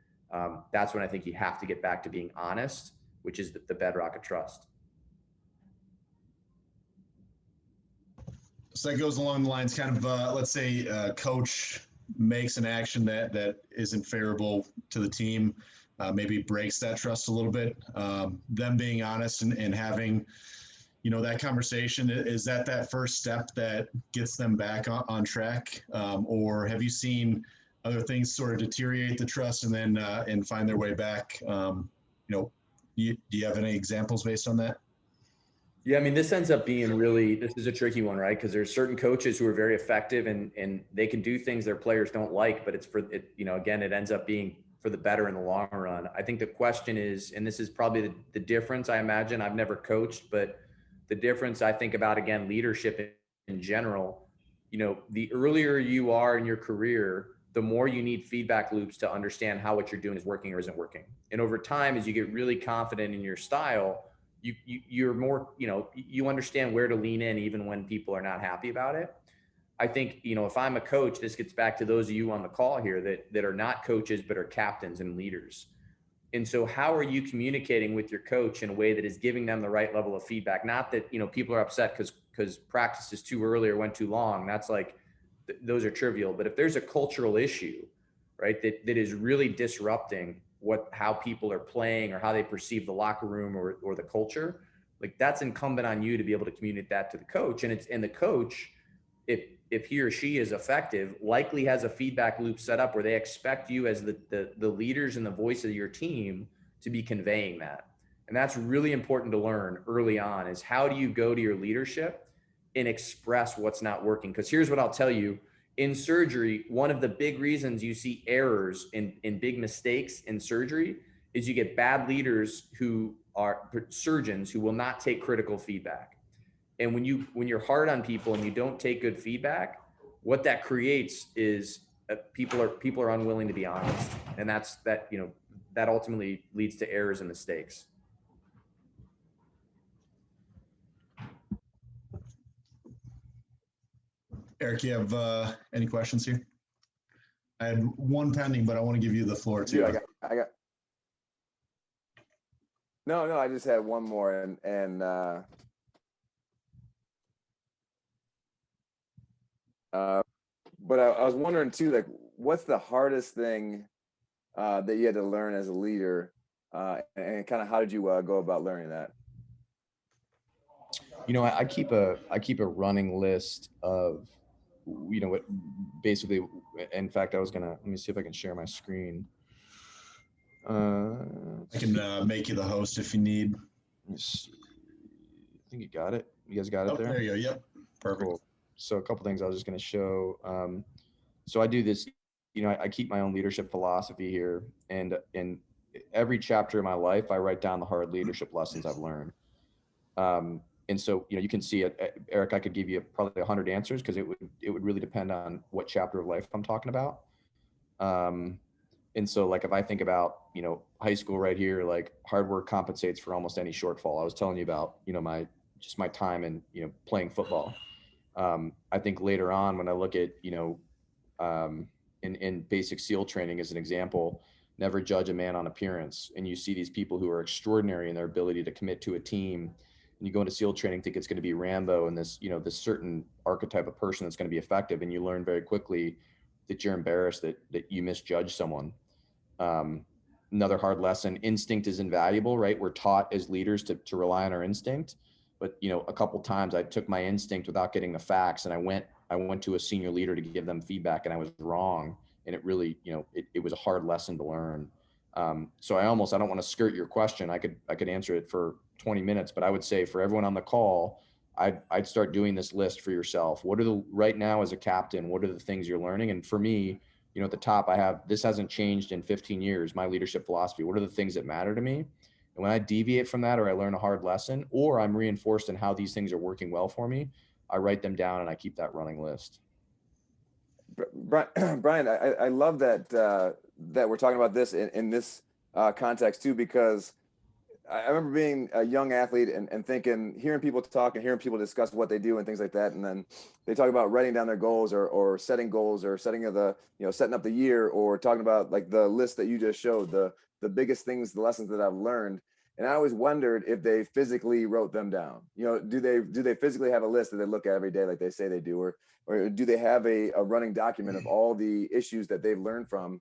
[SPEAKER 2] That's when I think you have to get back to being honest, which is the bedrock of trust.
[SPEAKER 1] So that goes along the lines, kind of, let's say a coach makes an action that isn't favorable to the team, maybe breaks that trust a little bit. Them being honest and having, that conversation, is that first step that gets them back on track? Or have you seen other things sort of deteriorate the trust and then and find their way back? Do you have any examples based on that?
[SPEAKER 2] Yeah, I mean, this ends up being this is a tricky one, right? Because there's certain coaches who are very effective and they can do things their players don't like, but it's for it, again, it ends up being for the better in the long run. I think the question is, and this is probably the difference, I imagine, I've never coached, but the difference I think about, again, leadership in general, the earlier you are in your career, the more you need feedback loops to understand how what you're doing is working or isn't working. And over time, as you get really confident in your style, you're more, you understand where to lean in even when people are not happy about it. I think, if I'm a coach, this gets back to those of you on the call here that are not coaches, but are captains and leaders. And so how are you communicating with your coach in a way that is giving them the right level of feedback? Not that, people are upset because practice is too early or went too long. That's like, those are trivial. But if there's a cultural issue, right, that is really disrupting how people are playing or how they perceive the locker room or the culture, like, that's incumbent on you to be able to communicate that to the coach. And the coach, if he or she is effective, likely has a feedback loop set up where they expect you as the leaders and the voice of your team to be conveying that. And that's really important to learn early on, is how do you go to your leadership and express what's not working? Because here's what I'll tell you. In surgery, one of the big reasons you see errors in big mistakes in surgery is you get bad leaders who are surgeons who will not take critical feedback. And when you're hard on people and you don't take good feedback, what that creates is people are unwilling to be honest, and that ultimately leads to errors and mistakes.
[SPEAKER 1] Eric, you have any questions here? I had one pending, but I want to give you the floor too.
[SPEAKER 3] Dude, I got. No, I just had one more, but I was wondering too, like, what's the hardest thing that you had to learn as a leader, and kind of how did you go about learning that?
[SPEAKER 2] I keep a running list of, what basically, in fact, let me see if I can share my screen.
[SPEAKER 1] I can make you the host if you need.
[SPEAKER 2] Let me see. I think you got it. You guys got it there?
[SPEAKER 1] There you go. Yep. Perfect.
[SPEAKER 2] Cool. So a couple things I was just going to show. So I do this, I keep my own leadership philosophy here, and in every chapter of my life, I write down the hard leadership lessons I've learned. And so, you can see it, Eric, I could give you probably 100 answers, because it would really depend on what chapter of life I'm talking about. And so, like, if I think about, high school right here, like, hard work compensates for almost any shortfall. I was telling you about, my time in, playing football. I think later on, when I look at, in basic SEAL training as an example, never judge a man on appearance. And you see these people who are extraordinary in their ability to commit to a team. And you go into SEAL training, think it's going to be Rambo and this, this certain archetype of person that's going to be effective. And you learn very quickly that you're embarrassed that you misjudge someone. Another hard lesson: instinct is invaluable, right? We're taught as leaders to rely on our instinct. But, a couple times I took my instinct without getting the facts, and I went to a senior leader to give them feedback, and I was wrong. And it really, it was a hard lesson to learn. So I don't want to skirt your question. I could answer it for 20 minutes, but I would say for everyone on the call, I'd start doing this list for yourself. Right now as a captain, what are the things you're learning? And for me, at the top, I have, this hasn't changed in 15 years, my leadership philosophy. What are the things that matter to me? And when I deviate from that, or I learn a hard lesson, or I'm reinforced in how these things are working well for me, I write them down and I keep that running list.
[SPEAKER 3] Brian, I love that that we're talking about this in this context too, because I remember being a young athlete and thinking, hearing people talk and hearing people discuss what they do and things like that. And then they talk about writing down their goals or setting goals or setting up the year, or talking about like the list that you just showed, the biggest things, the lessons that I've learned. And I always wondered if they physically wrote them down. Do they physically have a list that they look at every day like they say they do, or do they have a running document of all the issues that they've learned from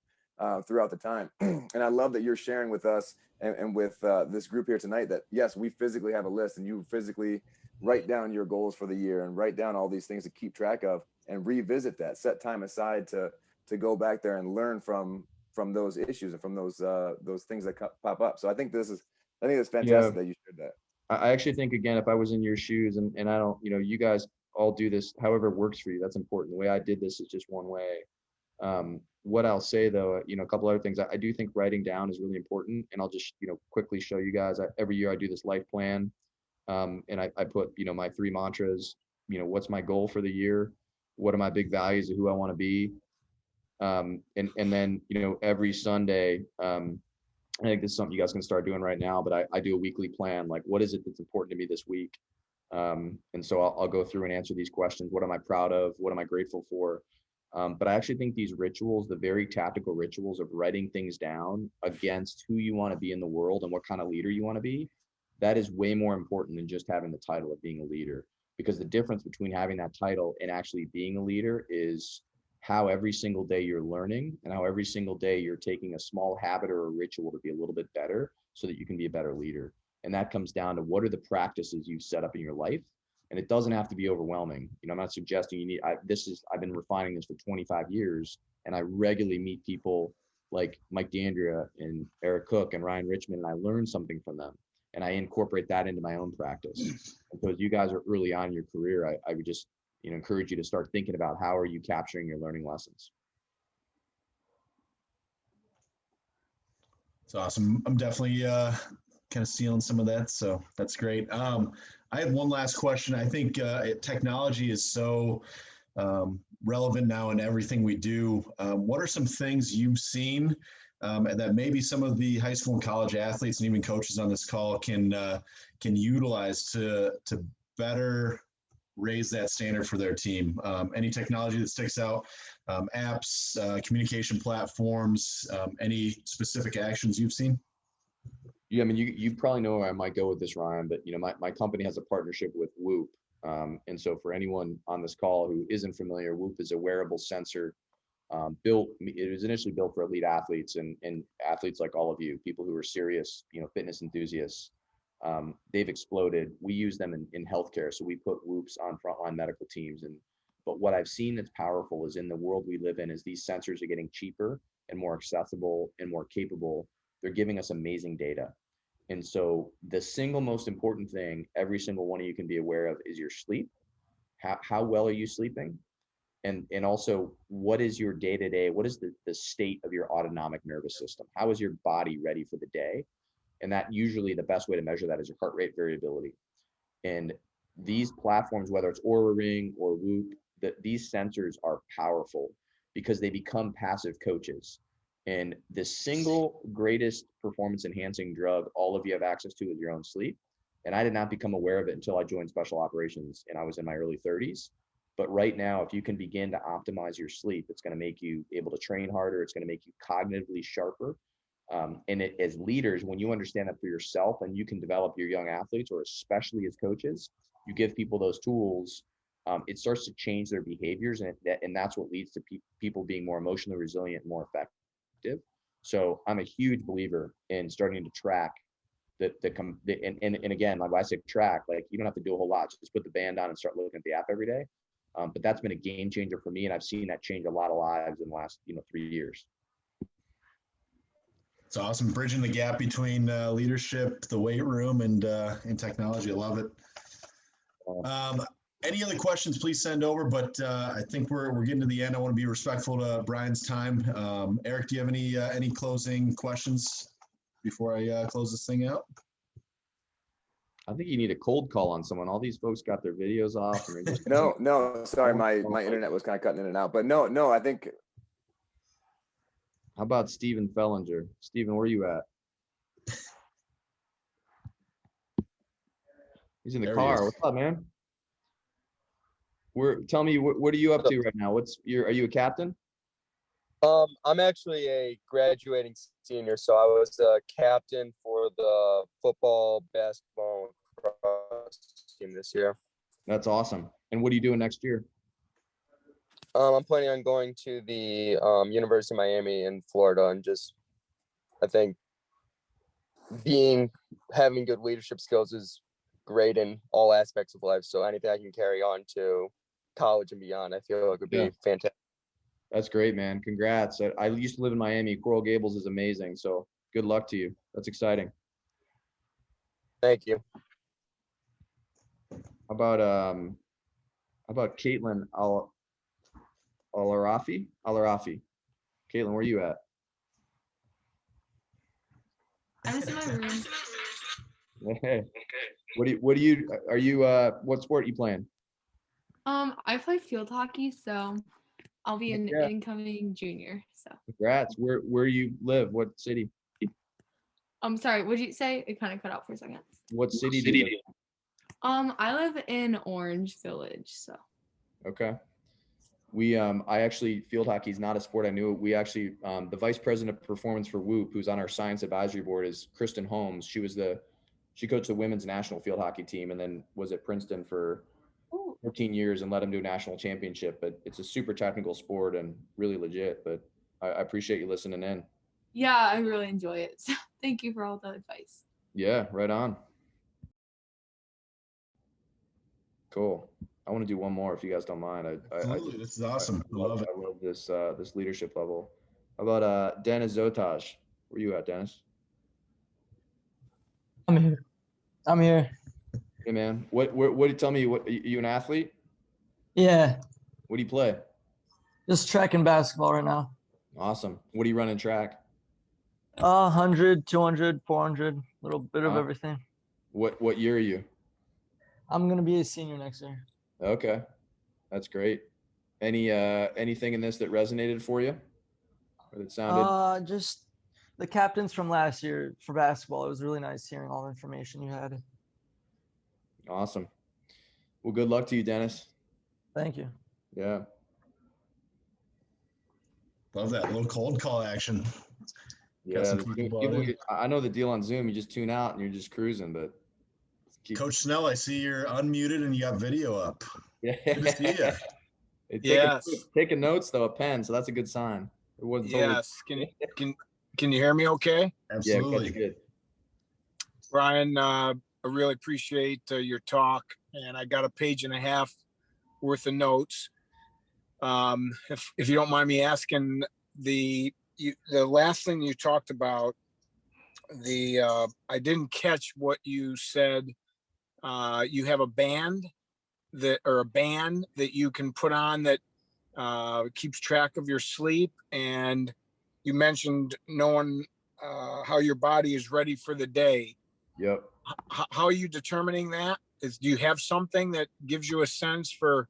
[SPEAKER 3] throughout the time? And I love that you're sharing with us and with this group here tonight that, yes, we physically have a list, and you physically write down your goals for the year and write down all these things to keep track of and revisit that, set time aside to go back there and learn from those issues and from those things that pop up. So I think it's fantastic that you shared that.
[SPEAKER 2] I actually think, again, if I was in your shoes, and I don't, you guys all do this however it works for you, that's important. The way I did this is just one way. What I'll say though, a couple other things, I do think writing down is really important, and I'll just, quickly show you guys. Every year I do this life plan, and I put, my 3 mantras, what's my goal for the year? What are my big values of who I want to be? And then, every Sunday, I think this is something you guys can start doing right now, but I do a weekly plan. Like, what is it that's important to me this week? And so I'll go through and answer these questions. What am I proud of? What am I grateful for? But I actually think these rituals, the very tactical rituals of writing things down against who you want to be in the world and what kind of leader you want to be, that is way more important than just having the title of being a leader. Because the difference between having that title and actually being a leader is how every single day you're learning, and how every single day you're taking a small habit or a ritual to be a little bit better so that you can be a better leader. And that comes down to, what are the practices you set up in your life? And it doesn't have to be overwhelming. I'm not suggesting you need, I've been refining this for 25 years, and I regularly meet people like Mike D'Andrea and Eric Cook and Ryan Richmond, and I learn something from them, and I incorporate that into my own practice. And so as you guys are early on in your career, I would just, encourage you to start thinking about, how are you capturing your learning lessons?
[SPEAKER 1] It's awesome. I'm definitely kind of stealing some of that, so that's great. I have one last question. I think technology is so relevant now in everything we do. What are some things you've seen and that maybe some of the high school and college athletes and even coaches on this call can utilize to better raise that standard for their team? Any technology that sticks out, apps, communication platforms, any specific actions you've seen?
[SPEAKER 2] Yeah, I mean, you probably know where I might go with this, Ryan, but my company has a partnership with Whoop. And so for anyone on this call who isn't familiar, Whoop is a wearable sensor it was initially built for elite athletes and athletes like all of you, people who are serious, fitness enthusiasts. They've exploded. We use them in healthcare. So we put Whoops on frontline medical teams. But what I've seen that's powerful is in the world we live in is these sensors are getting cheaper and more accessible and more capable. They're giving us amazing data. And so the single most important thing every single one of you can be aware of is your sleep. How well are you sleeping? And also, what is your day-to-day, what is the state of your autonomic nervous system? How is your body ready for the day? And that usually the best way to measure that is your heart rate variability. And these platforms, whether it's Oura Ring or Whoop, these sensors are powerful because they become passive coaches. And the single greatest performance enhancing drug all of you have access to is your own sleep. And I did not become aware of it until I joined special operations and I was in my early 30s. But right now, if you can begin to optimize your sleep, it's going to make you able to train harder. It's going to make you cognitively sharper. As leaders, when you understand that for yourself and you can develop your young athletes, or especially as coaches, you give people those tools, it starts to change their behaviors. And that's what leads to people being more emotionally resilient and more effective. So I'm a huge believer in starting to track and again, like I said, track, like you don't have to do a whole lot. Just put the band on and start looking at the app every day. But that's been a game changer for me. And I've seen that change a lot of lives in the last, 3 years.
[SPEAKER 1] It's awesome. Bridging the gap between leadership, the weight room, and technology. I love it. Any other questions, please send over. But I think we're getting to the end. I want to be respectful to Brian's time. Eric, do you have any closing questions before I close this thing out?
[SPEAKER 2] I think you need a cold call on someone. All these folks got their videos off. And just
[SPEAKER 3] no, sorry, my internet was kind of cutting in and out. But no, I think.
[SPEAKER 2] How about Steven Fellinger? Steven, where are you at? He's in the car. What's up, man? Tell me, what are you up to right now? Are you a captain?
[SPEAKER 4] I'm actually a graduating senior, so I was a captain for the football, basketball, and lacrosse team this year.
[SPEAKER 2] That's awesome. And what are you doing next year?
[SPEAKER 4] I'm planning on going to the University of Miami in Florida, and I think having good leadership skills is great in all aspects of life. So anything I can carry on to college and beyond, I feel like would be fantastic.
[SPEAKER 2] That's great, man. Congrats. I used to live in Miami. Coral Gables is amazing. So good luck to you. That's exciting.
[SPEAKER 4] Thank you.
[SPEAKER 2] How about Caitlin Al-Arafi? Caitlin, where are you at?
[SPEAKER 5] I'm just in my room.
[SPEAKER 2] Hey. What sport are you playing?
[SPEAKER 5] I play field hockey, so I'll be an incoming junior. So
[SPEAKER 2] congrats. Where you live? What city?
[SPEAKER 5] I'm sorry, what did you say? It kind of cut out for a second.
[SPEAKER 2] What city do you live in?
[SPEAKER 5] I live in Orange Village, so.
[SPEAKER 2] Okay. I actually, field hockey is not a sport I knew. We actually, the vice president of performance for Whoop, who's on our science advisory board, is Kristen Holmes. She coached the women's national field hockey team and then was at Princeton for 14 years and led them to a national championship. But it's a super technical sport and really legit. But I appreciate you listening in.
[SPEAKER 5] Yeah, I really enjoy it. So thank you for all the advice.
[SPEAKER 2] Yeah, right on. Cool. I want to do one more if you guys don't mind.
[SPEAKER 1] Absolutely. This is awesome. I love it.
[SPEAKER 2] I love this leadership level. How about Dennis Zotage? Where you at, Dennis?
[SPEAKER 6] I'm here.
[SPEAKER 2] Hey man, what tell me, what, you an athlete?
[SPEAKER 6] Yeah.
[SPEAKER 2] What do you play?
[SPEAKER 6] Just track and basketball right now.
[SPEAKER 2] Awesome. What do you run in track?
[SPEAKER 6] 100, 200, 400, a little bit of everything.
[SPEAKER 2] What year are you?
[SPEAKER 6] I'm going to be a senior next year.
[SPEAKER 2] Okay. That's great. Anything in this that resonated for you? Or that sounded
[SPEAKER 6] Just the captains from last year for basketball. It was really nice hearing all the information you had.
[SPEAKER 2] awesome. Well, good luck to you, Dennis.
[SPEAKER 6] Thank you.
[SPEAKER 2] Yeah.
[SPEAKER 1] Love that little cold call action. Got some people bought in.
[SPEAKER 2] I know the deal on Zoom. You just tune out and you're just cruising, but
[SPEAKER 1] Coach Snell, I see you're unmuted and you got video up.
[SPEAKER 2] yeah.
[SPEAKER 1] Good to see you.
[SPEAKER 2] Hey,
[SPEAKER 7] Yes.
[SPEAKER 2] taking notes though, a pen, so that's a good sign. It wasn't totally.
[SPEAKER 7] Yes. Can you hear me okay?
[SPEAKER 1] Absolutely.
[SPEAKER 2] Yeah, good.
[SPEAKER 7] Brian, I really appreciate your talk, and I got a page and a half worth of notes. If you don't mind me asking, the last thing you talked about, I didn't catch what you said. You have a band that you can put on that keeps track of your sleep, and you mentioned knowing how your body is ready for the day.
[SPEAKER 2] Yep.
[SPEAKER 7] How are you determining that? Do you have something that gives you a sense for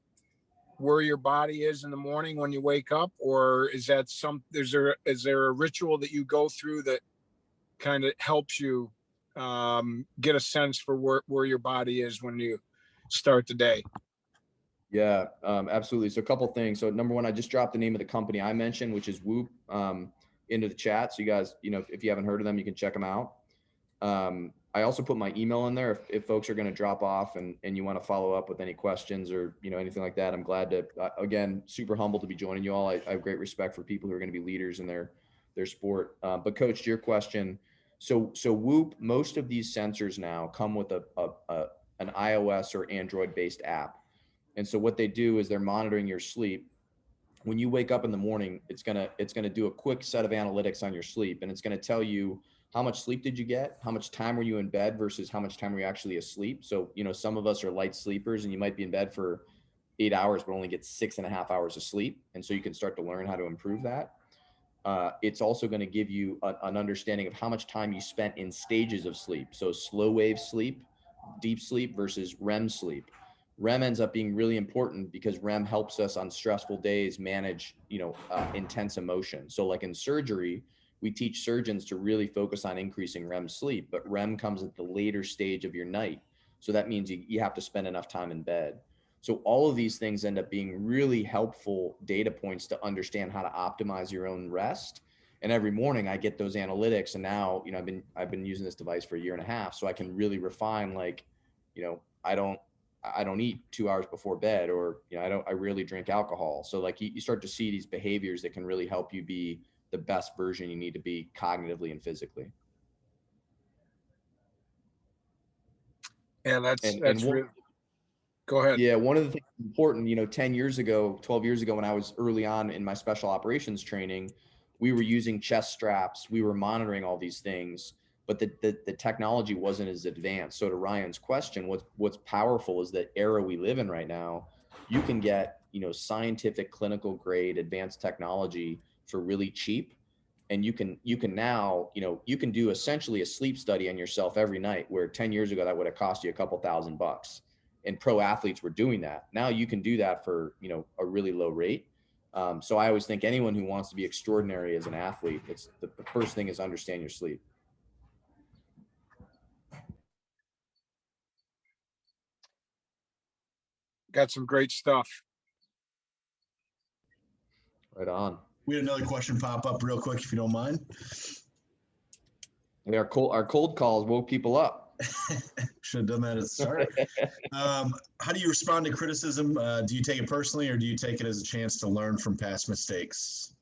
[SPEAKER 7] where your body is in the morning when you wake up, or is there a ritual that you go through that kind of helps you get a sense for where your body is when you start the day?
[SPEAKER 2] Yeah, absolutely. So a couple things. So number one, I just dropped the name of the company I mentioned, which is Whoop, into the chat. So you guys, if you haven't heard of them, you can check them out. I also put my email in there if folks are going to drop off and you want to follow up with any questions or, anything like that. I'm glad to, again, super humbled to be joining you all. I have great respect for people who are going to be leaders in their sport. But Coach, to your question, so Whoop, most of these sensors now come with an iOS or Android based app. And so what they do is they're monitoring your sleep. When you wake up in the morning, it's gonna do a quick set of analytics on your sleep, and it's gonna tell you how much sleep did you get, how much time were you in bed versus how much time were you actually asleep. So some of us are light sleepers, and you might be in bed for 8 hours but only get 6.5 hours of sleep, and so you can start to learn how to improve that. It's also going to give you an understanding of how much time you spent in stages of sleep. So slow wave sleep, deep sleep versus REM sleep. REM ends up being really important because REM helps us on stressful days manage, intense emotion. So like in surgery, we teach surgeons to really focus on increasing REM sleep, but REM comes at the later stage of your night. So that means you have to spend enough time in bed. So all of these things end up being really helpful data points to understand how to optimize your own rest. And every morning I get those analytics, and now, I've been using this device for 1.5 years, so I can really refine, I don't eat 2 hours before bed, or, I rarely drink alcohol. So like you start to see these behaviors that can really help you be the best version you need to be cognitively and physically.
[SPEAKER 7] Yeah, that's really. Go ahead.
[SPEAKER 2] Yeah, one of the things important, 10 years ago, 12 years ago, when I was early on in my special operations training, we were using chest straps, we were monitoring all these things, but the technology wasn't as advanced. So to Ryan's question, what's powerful is the era we live in right now. You can get, scientific, clinical grade, advanced technology for really cheap. And you can now, you can do essentially a sleep study on yourself every night, where 10 years ago that would have cost you a couple $1,000. And pro athletes were doing that. Now you can do that for, a really low rate. So I always think anyone who wants to be extraordinary as an athlete, it's the first thing is understand your sleep.
[SPEAKER 7] Got some great stuff.
[SPEAKER 2] Right on.
[SPEAKER 1] We had another question pop up real quick, if you don't mind.
[SPEAKER 2] Our cold calls woke people up.
[SPEAKER 1] Should have done that at the start. How do you respond to criticism? Do you take it personally, or do you take it as a chance to learn from past mistakes?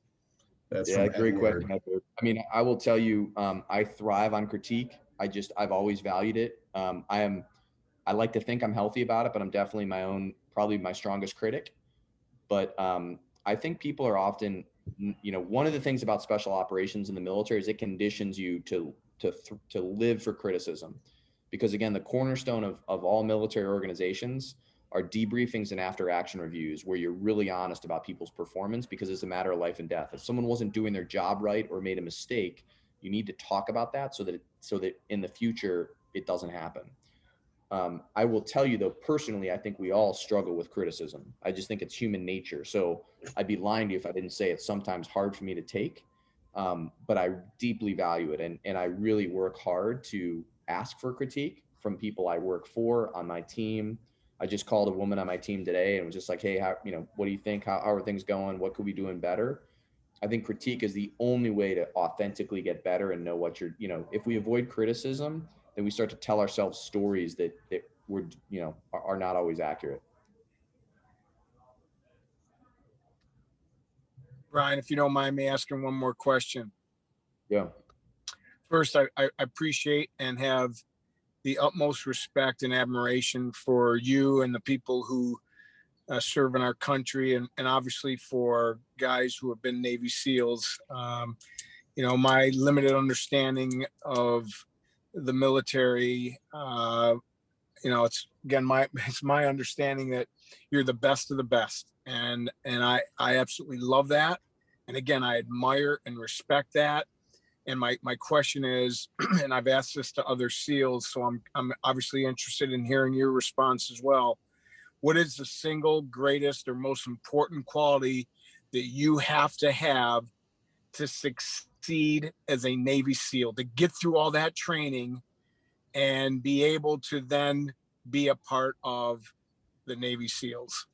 [SPEAKER 1] That's
[SPEAKER 2] Great question. I mean, I will tell you, I thrive on critique. I've always valued it. I like to think I'm healthy about it, but I'm definitely probably my strongest critic. But I think people are often, one of the things about special operations in the military is it conditions you to live for criticism. Because again, the cornerstone of all military organizations are debriefings and after action reviews, where you're really honest about people's performance, because it's a matter of life and death. If someone wasn't doing their job right or made a mistake, you need to talk about that so that in the future it doesn't happen. I will tell you though, personally, I think we all struggle with criticism. I just think it's human nature. So I'd be lying to you if I didn't say it's sometimes hard for me to take, but I deeply value it. And I really work hard to ask for critique from people I work for on my team. I just called a woman on my team today and was just like, hey, how, what do you think? How are things going? What could we be doing better? I think critique is the only way to authentically get better and know what if we avoid criticism, then we start to tell ourselves stories that we're, are not always accurate.
[SPEAKER 7] Brian, if you don't mind me asking one more question.
[SPEAKER 2] Yeah.
[SPEAKER 7] First, I appreciate and have the utmost respect and admiration for you and the people who serve in our country, and obviously for guys who have been Navy SEALs. My limited understanding of the military, it's my understanding that you're the best of the best, and I absolutely love that. And again, I admire and respect that. And my question is, and I've asked this to other SEALs, so I'm obviously interested in hearing your response as well. What is the single greatest or most important quality that you have to succeed as a Navy SEAL, to get through all that training and be able to then be a part of the Navy SEALs?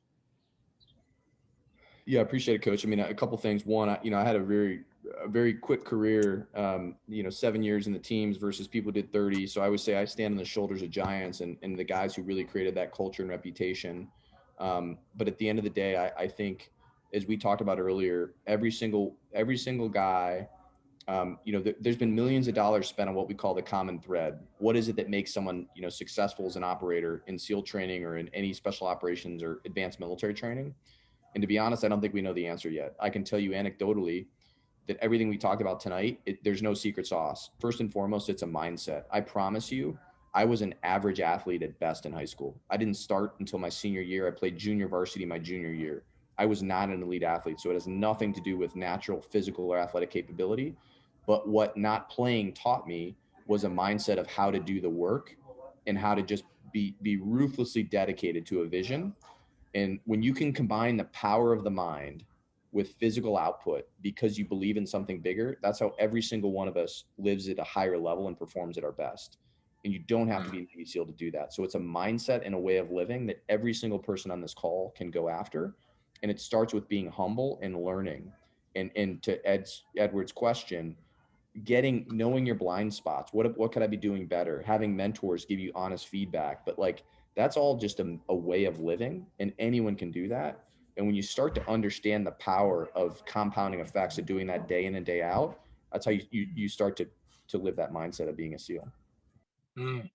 [SPEAKER 2] Yeah, I appreciate it, Coach. I mean, a couple things. One, I had a very quick career. 7 years in the teams versus people who did 30. So I would say I stand on the shoulders of giants and the guys who really created that culture and reputation. But at the end of the day, I think, as we talked about earlier, every single guy, there's been millions of dollars spent on what we call the common thread. What is it that makes someone, successful as an operator in SEAL training or in any special operations or advanced military training? And to be honest, I don't think we know the answer yet. I can tell you anecdotally that everything we talked about tonight, there's no secret sauce. First and foremost, it's a mindset. I promise you, I was an average athlete at best in high school. I didn't start until my senior year. I played junior varsity my junior year. I was not an elite athlete, so it has nothing to do with natural physical or athletic capability. But what not playing taught me was a mindset of how to do the work and how to just be ruthlessly dedicated to a vision. And when you can combine the power of the mind with physical output because you believe in something bigger, that's how every single one of us lives at a higher level and performs at our best. And you don't have to be a Navy SEAL to do that. So it's a mindset and a way of living that every single person on this call can go after. And it starts with being humble and learning. And to Edward's question, knowing your blind spots. What could I be doing better? Having mentors give you honest feedback. But that's all just a way of living, and anyone can do that. And when you start to understand the power of compounding effects of doing that day in and day out, that's how you start to live that mindset of being a SEAL.
[SPEAKER 7] Mm.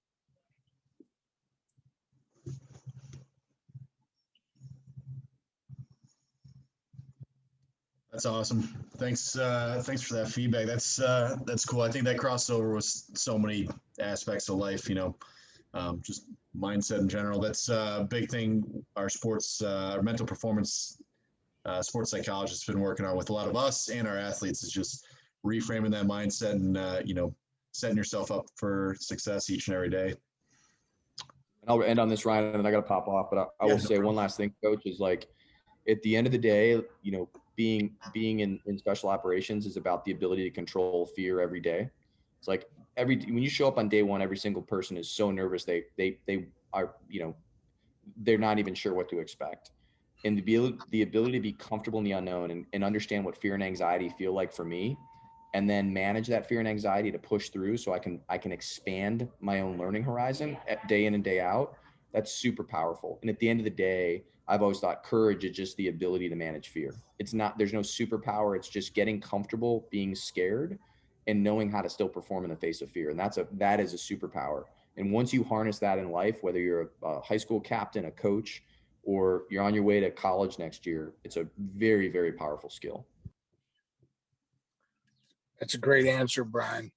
[SPEAKER 1] That's awesome. Thanks for that feedback. That's cool. I think that crossover with so many aspects of life, just mindset in general. That's a big thing our our mental performance sports psychologists have been working on with a lot of us and our athletes, is just reframing that mindset and setting yourself up for success each and every day.
[SPEAKER 2] And I'll end on this, Ryan, and I got to pop off, but I will say one last thing, Coach, is at the end of the day, being in special operations is about the ability to control fear every day. It's when you show up on day one, every single person is so nervous. They are, they're not even sure what to expect. And the ability to be comfortable in the unknown and understand what fear and anxiety feel like for me, and then manage that fear and anxiety to push through so I can expand my own learning horizon day in and day out. That's super powerful. And at the end of the day, I've always thought courage is just the ability to manage fear. There's no superpower. It's just getting comfortable being scared and knowing how to still perform in the face of fear. And that is a superpower. And once you harness that in life, whether you're a high school captain, a coach, or you're on your way to college next year, it's a very, very powerful skill.
[SPEAKER 7] That's a great answer, Brian.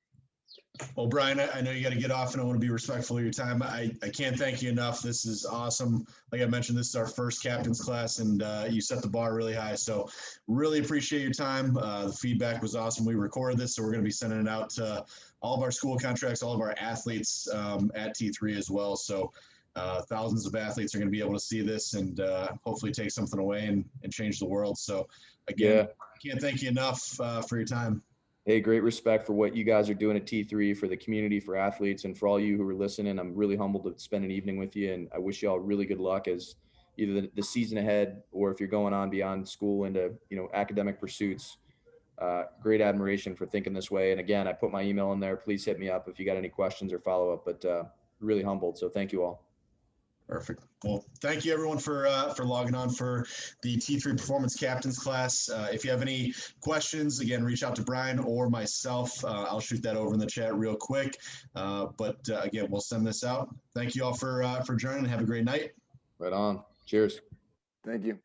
[SPEAKER 1] Well, Brian, I know you got to get off and I want to be respectful of your time. I can't thank you enough. This is awesome. Like I mentioned, this is our first captain's class and you set the bar really high. So really appreciate your time. The feedback was awesome. We recorded this, so we're going to be sending it out to all of our school contracts, all of our athletes at T3 as well. So thousands of athletes are going to be able to see this and hopefully take something away and change the world. So again, I can't thank you enough for your time.
[SPEAKER 2] Hey, great respect for what you guys are doing at T3, for the community, for athletes, and for all you who are listening. I'm really humbled to spend an evening with you, and I wish you all really good luck as either the season ahead or if you're going on beyond school into, academic pursuits. Great admiration for thinking this way. And again, I put my email in there. Please hit me up if you got any questions or follow up, but really humbled. So thank you all.
[SPEAKER 1] Perfect. Well, thank you everyone for logging on for the T3 Performance Captains class. If you have any questions, again, reach out to Brian or myself. I'll shoot that over in the chat real quick. But again, we'll send this out. Thank you all for joining. Have a great night.
[SPEAKER 2] Right on. Cheers.
[SPEAKER 3] Thank you.